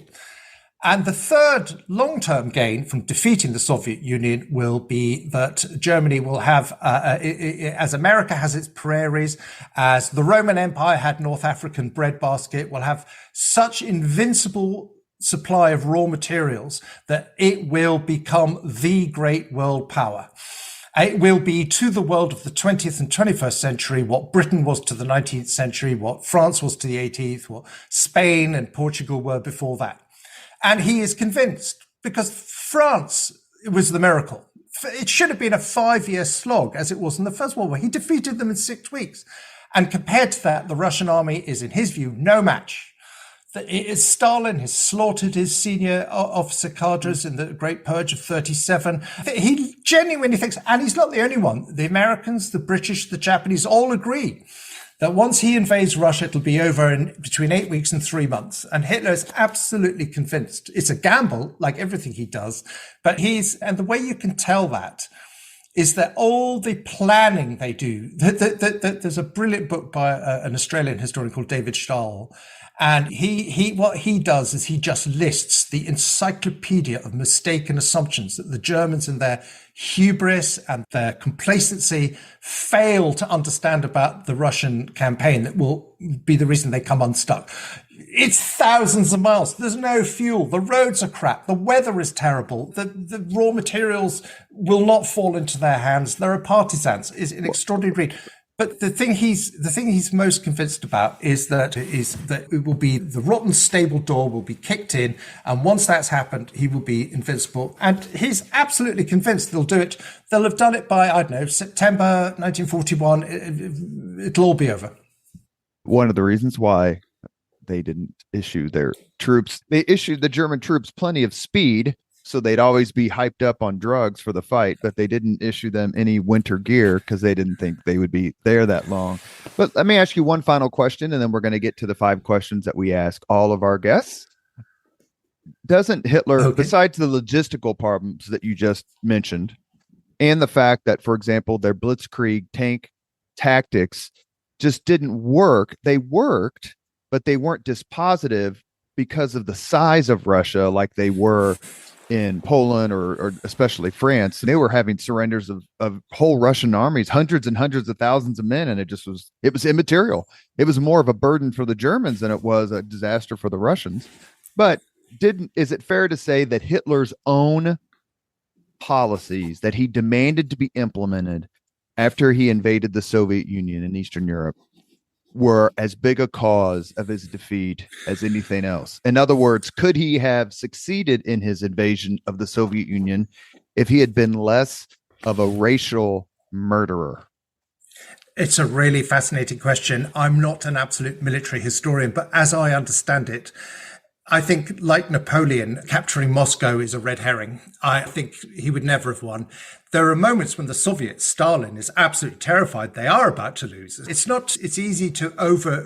And the third long-term gain from defeating the Soviet Union will be that Germany will have, as America has its prairies, as the Roman Empire had North African breadbasket, will have such invincible supply of raw materials that it will become the great world power. It will be to the world of the 20th and 21st century what Britain was to the 19th century, what France was to the 18th, what Spain and Portugal were before that. And he is convinced, because France was the miracle. It should have been a 5-year slog, as it was in the First World War. He defeated them in 6 weeks. And compared to that, the Russian army is, in his view, no match. Stalin has slaughtered his senior officer cadres in the Great Purge of 1937. He genuinely thinks, and he's not the only one, the Americans, the British, the Japanese all agree that once he invades Russia, it'll be over in between 8 weeks and 3 months. And Hitler is absolutely convinced. It's a gamble, like everything he does. But and the way you can tell that is that all the planning they do, there's a brilliant book by an Australian historian called David Stahl. And what he does is he just lists the encyclopedia of mistaken assumptions that the Germans in their hubris and their complacency fail to understand about the Russian campaign that will be the reason they come unstuck. It's thousands of miles. There's no fuel. The roads are crap. The weather is terrible. The raw materials will not fall into their hands. There are partisans. It's an extraordinary read. But the thing he's most convinced about is that it will be the rotten stable door will be kicked in, and once that's happened, he will be invincible. And he's absolutely convinced they'll do it. They'll have done it by, I don't know, September 1941. It'll all be over. One of the reasons why they didn't issue their troops, they issued the German troops plenty of speed, so they'd always be hyped up on drugs for the fight, but they didn't issue them any winter gear because they didn't think they would be there that long. But let me ask you one final question, and then we're going to get to the 5 questions that we ask all of our guests. Doesn't Hitler, besides the logistical problems that you just mentioned, and the fact that, for example, their blitzkrieg tank tactics just didn't work, they worked, but they weren't dispositive because of the size of Russia like they were in Poland or especially France. And they were having surrenders of whole Russian armies, hundreds and hundreds of thousands of men. And it was immaterial. It was more of a burden for the Germans than it was a disaster for the Russians. But is it fair to say that Hitler's own policies that he demanded to be implemented after he invaded the Soviet Union in Eastern Europe were as big a cause of his defeat as anything else? In other words, could he have succeeded in his invasion of the Soviet Union if he had been less of a racial murderer? It's a really fascinating question. I'm not an absolute military historian, but as I understand it, I think, like Napoleon, capturing Moscow is a red herring. I think he would never have won. There are moments when the Soviets, Stalin, is absolutely terrified they are about to lose. It's easy to over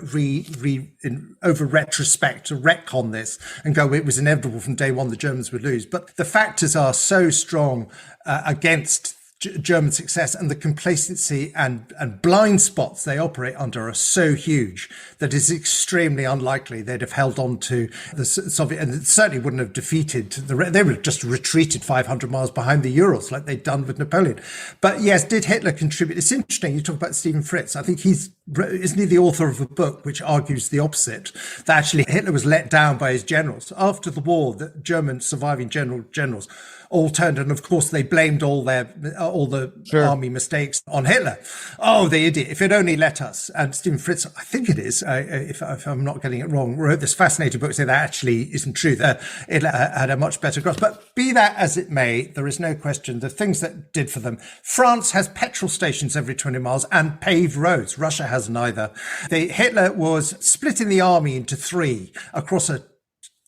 retrospect, to retcon this and go, it was inevitable from day one the Germans would lose. But the factors are so strong against German success, and the complacency and blind spots they operate under are so huge that it's extremely unlikely they'd have held on to the Soviet, and it certainly wouldn't have defeated they would have just retreated 500 miles behind the Urals like they'd done with Napoleon. But yes, did Hitler contribute? It's interesting. You talk about Stephen Fritz. I think isn't he the author of a book which argues the opposite, that actually Hitler was let down by his generals after the war? The German surviving generals all turned, and of course they blamed all the army mistakes on Hitler. Oh, the idiot! If it only let us. And Stephen Fritz, I think it is, if I'm not getting it wrong, wrote this fascinating book saying that actually isn't true. It had a much better grasp. But be that as it may, there is no question the things that did for them. France has petrol stations every 20 miles and paved roads. Russia has neither. Hitler was splitting the army into 3 across a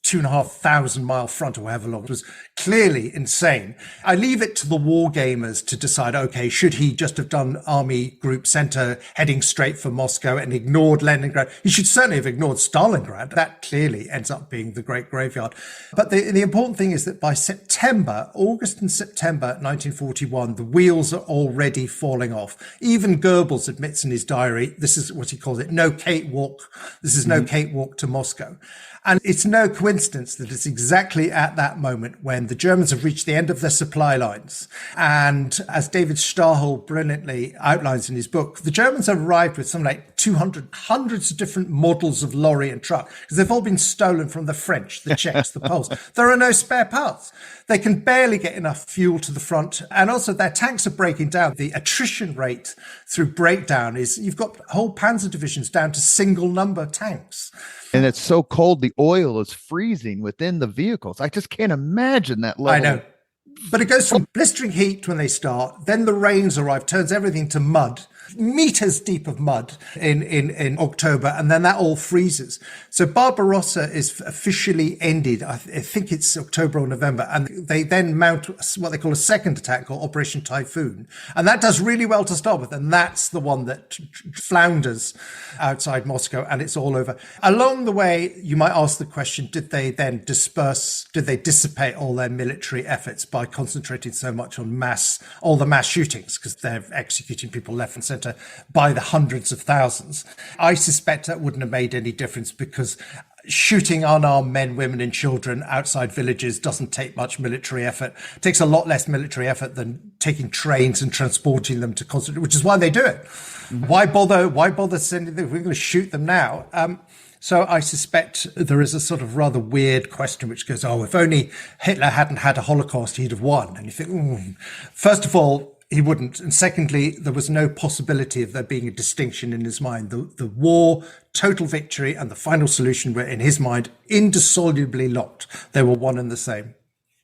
2,500 mile front, or however long. It was clearly insane. I leave it to the war gamers to decide, okay, should he just have done Army Group Center heading straight for Moscow and ignored Leningrad? He should certainly have ignored Stalingrad. That clearly ends up being the great graveyard. But the important thing is that by August and September 1941, the wheels are already falling off. Even Goebbels admits in his diary, this is what he calls it, no cakewalk. This is no cakewalk to Moscow. And it's no coincidence that it's exactly at that moment when the Germans have reached the end of their supply lines. And as David Stahel brilliantly outlines in his book, the Germans have arrived with something like 200, hundreds of different models of lorry and truck, because they've all been stolen from the French, the Czechs, the Poles. There are no spare parts. They can barely get enough fuel to the front. And also their tanks are breaking down. The attrition rate through breakdown is, you've got whole panzer divisions down to single number tanks. And it's so cold, the oil is freezing within the vehicles. I just can't imagine that level. I know. But it goes from blistering heat when they start, then the rains arrive, turns everything to mud, meters deep of mud in October, and then that all freezes. So Barbarossa is officially ended. I think it's October or November, and they then mount what they call a second attack called Operation Typhoon. And that does really well to start with, and that's the one that flounders outside Moscow, and it's all over. Along the way, you might ask the question, did they then dissipate all their military efforts by concentrating so much on all the mass shootings, because they're executing people left and centre by the hundreds of thousands? I suspect that wouldn't have made any difference, because shooting unarmed men, women, and children outside villages doesn't take much military effort. It takes a lot less military effort than taking trains and transporting them to concentration, which is why they do it. Mm-hmm. Why bother? Why bother sending them? We're going to shoot them now. So I suspect there is a sort of rather weird question which goes, oh, if only Hitler hadn't had a Holocaust, he'd have won. And you think, first of all, he wouldn't. And secondly, there was no possibility of there being a distinction in his mind. The war, total victory, and the final solution were, in his mind, indissolubly locked. They were one and the same.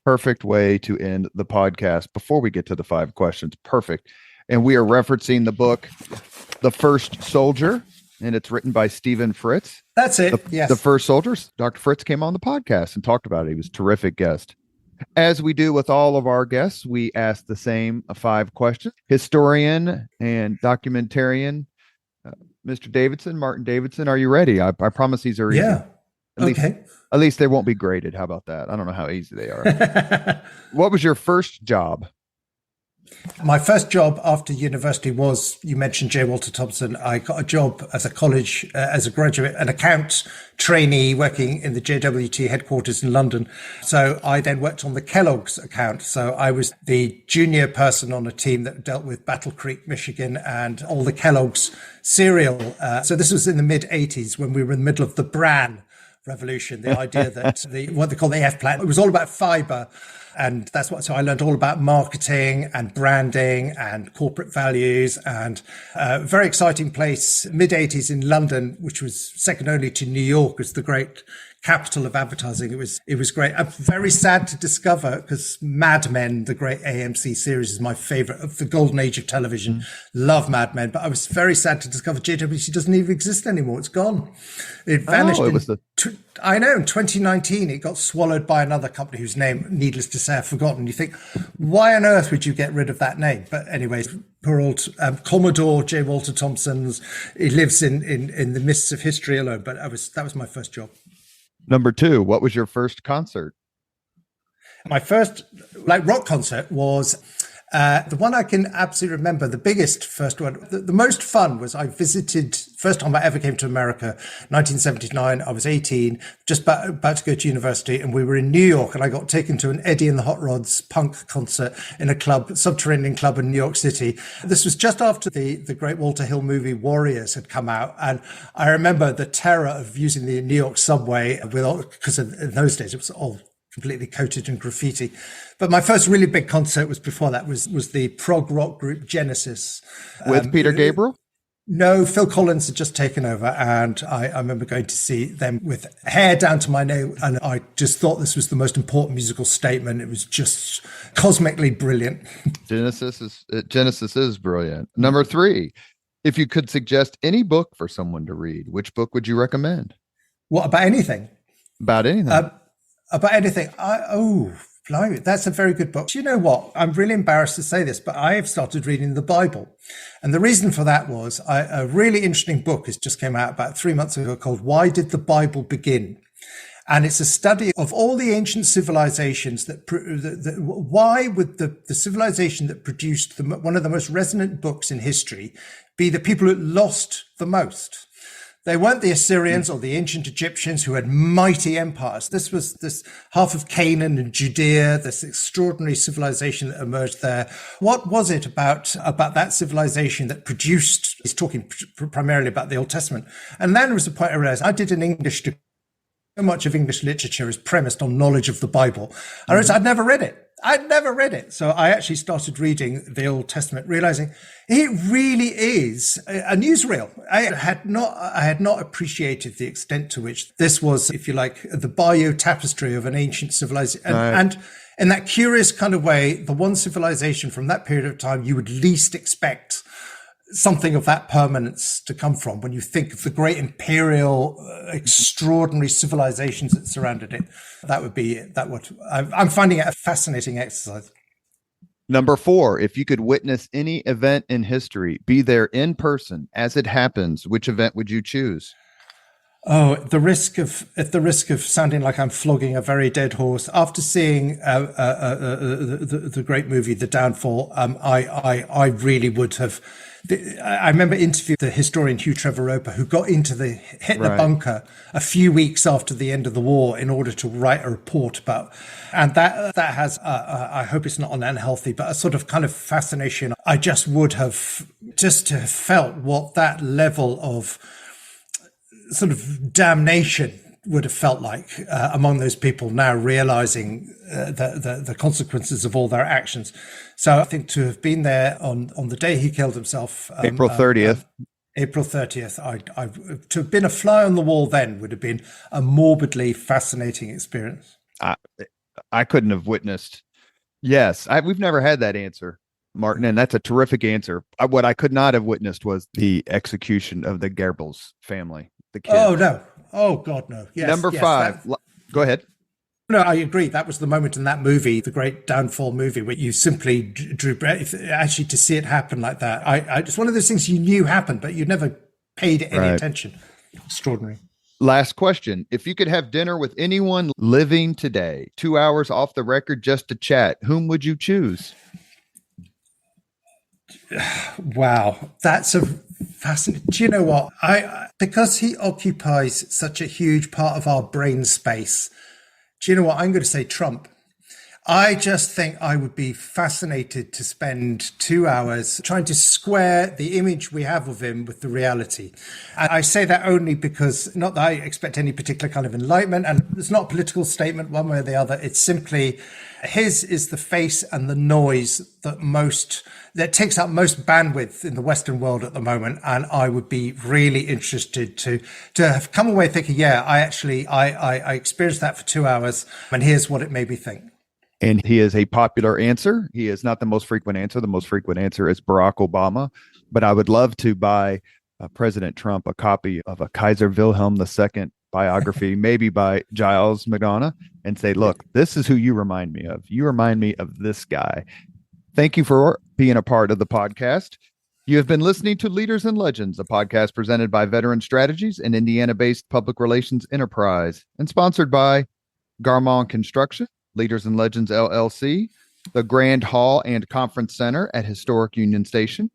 Perfect way to end the podcast before we get to the 5 questions. Perfect. And we are referencing the book, The First Soldier, and it's written by Stephen Fritz. That's it. Yes. The First Soldiers. Dr. Fritz came on the podcast and talked about it. He was a terrific guest. As we do with all of our guests, we ask the same 5 questions. Historian and documentarian, Mr. Davidson, Martin Davidson, are you ready? I promise these are easy. Yeah. At least they won't be graded. How about that? I don't know how easy they are. What was your first job? My first job after university was, you mentioned J. Walter Thompson. I got a job as a college, as a graduate, an account trainee working in the JWT headquarters in London. So I then worked on the Kellogg's account. So I was the junior person on a team that dealt with Battle Creek, Michigan, and all the Kellogg's cereal. So this was in the mid 80s when we were in the middle of the bran revolution, the idea that what they call the F plant, it was all about fiber. And so I learned all about marketing and branding and corporate values, and a very exciting place, mid 80s in London, which was second only to New York as the great capital of advertising. It was great. I'm very sad to discover, because Mad Men, the great AMC series, is my favorite of the golden age of television. Love Mad Men, but I was very sad to discover JWT doesn't even exist anymore. It's gone. It vanished. I know, in 2019, it got swallowed by another company whose name, needless to say, I've forgotten. You think, why on earth would you get rid of that name? But anyways, poor old Commodore J. Walter Thompson's, he lives in the mists of history alone. But that was my first job. Number 2, what was your first concert? My first rock concert was the one I can absolutely remember, the biggest first one. The most fun was I visited, first time I ever came to America, 1979. I was 18, just about to go to university, and we were in New York, and I got taken to an Eddie and the Hot Rods punk concert in a subterranean club in New York City. This was just after the great Walter Hill movie Warriors had come out, and I remember the terror of using the New York subway because in those days it was all completely coated in graffiti. But my first really big concert was before that, was the prog rock group Genesis. With Peter Gabriel? No, Phil Collins had just taken over, and I remember going to see them with hair down to my nose, and I just thought this was the most important musical statement. It was just cosmically brilliant. Genesis is brilliant. Number 3, if you could suggest any book for someone to read, which book would you recommend? What, about anything? About anything. About anything. Blimey, that's a very good book. Do you know what? I'm really embarrassed to say this, but I have started reading the Bible. And the reason for that was a really interesting book has just came out about 3 months ago called Why Did the Bible Begin? And it's a study of all the ancient civilizations why would the civilization that produced one of the most resonant books in history be the people who lost the most? They weren't the Assyrians or the ancient Egyptians who had mighty empires. This was this half of Canaan and Judea, this extraordinary civilization that emerged there. What was it about that civilization that produced, he's talking primarily about the Old Testament. And then there was a point I realized I did an English degree. So much of English literature is premised on knowledge of the Bible. I'd never read it. So I actually started reading the Old Testament, realizing it really is a newsreel. I had not appreciated the extent to which this was, if you like, the bio tapestry of an ancient civilization. And in that curious kind of way, the one civilization from that period of time you would least expect something of that permanence to come from when you think of the great imperial, extraordinary civilizations that surrounded it. That would be it. I'm finding it a fascinating exercise. Number 4, if you could witness any event in history, be there in person as it happens, which event would you choose? Oh, at the risk of sounding like I'm flogging a very dead horse, after seeing the great movie The Downfall, I really would have. I remember interviewing the historian Hugh Trevor Roper, who hit the bunker a few weeks after the end of the war in order to write a report about, and that has I hope it's not unhealthy, but a sort of kind of fascination. I just would have just to have felt what that level of sort of damnation would have felt like among those people now realizing the consequences of all their actions. So I think to have been there on the day he killed himself, April 30th. April 30th, to have been a fly on the wall then would have been a morbidly fascinating experience. I couldn't have witnessed. Yes, we've never had that answer, Martin, and that's a terrific answer. What I could not have witnessed was the execution of the Goebbels family. The kids. Oh, no. Oh, God, no. Yes, Number 5. Go ahead. No, I agree. That was the moment in that movie, the great Downfall movie, where you simply drew breath. Actually, to see it happen like that, it's one of those things you knew happened, but you never paid any attention. Extraordinary. Last question. If you could have dinner with anyone living today, 2 hours off the record just to chat, whom would you choose? Wow, that's a fascinating. Do you know what? Because he occupies such a huge part of our brain space. Do you know what? I'm going to say Trump. I just think I would be fascinated to spend 2 hours trying to square the image we have of him with the reality. And I say that only because, not that I expect any particular kind of enlightenment, and it's not a political statement one way or the other. It's simply his is the face and the noise that takes up most bandwidth in the Western world at the moment. And I would be really interested to have come away thinking, yeah, I experienced that for 2 hours, and here's what it made me think. And he is a popular answer. He is not the most frequent answer. The most frequent answer is Barack Obama. But I would love to buy President Trump a copy of a Kaiser Wilhelm II biography, maybe by Giles Magana, and say, look, this is who you remind me of. You remind me of this guy. Thank you for being a part of the podcast. You have been listening to Leaders and Legends, a podcast presented by Veteran Strategies, an Indiana-based public relations enterprise, and sponsored by Garmon Construction, Leaders and Legends LLC, the Grand Hall and Conference Center at Historic Union Station,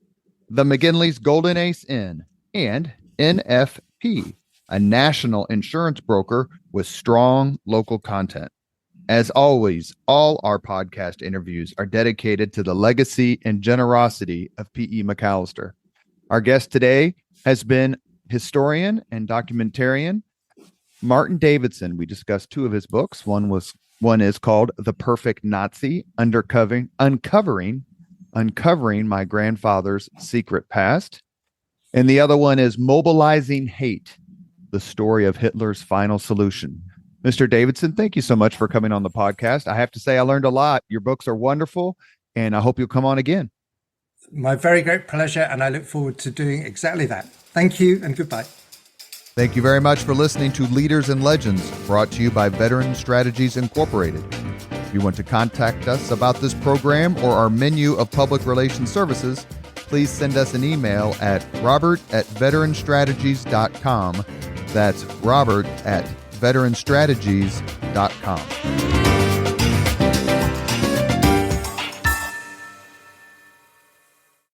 the McGinley's Golden Ace Inn, and NFP, a national insurance broker with strong local content. As always, all our podcast interviews are dedicated to the legacy and generosity of P.E. McAllister. Our guest today has been historian and documentarian Martin Davidson. We discussed 2 of his books. One is called The Perfect Nazi, Uncovering My Grandfather's Secret Past. And the other one is Mobilizing Hate, the story of Hitler's final solution. Mr. Davidson, thank you so much for coming on the podcast. I have to say I learned a lot. Your books are wonderful, and I hope you'll come on again. My very great pleasure, and I look forward to doing exactly that. Thank you, and goodbye. Thank you very much for listening to Leaders and Legends, brought to you by Veteran Strategies Incorporated. If you want to contact us about this program or our menu of public relations services, please send us an email at robert@veteranstrategies.com. That's robert@veteranstrategies.com.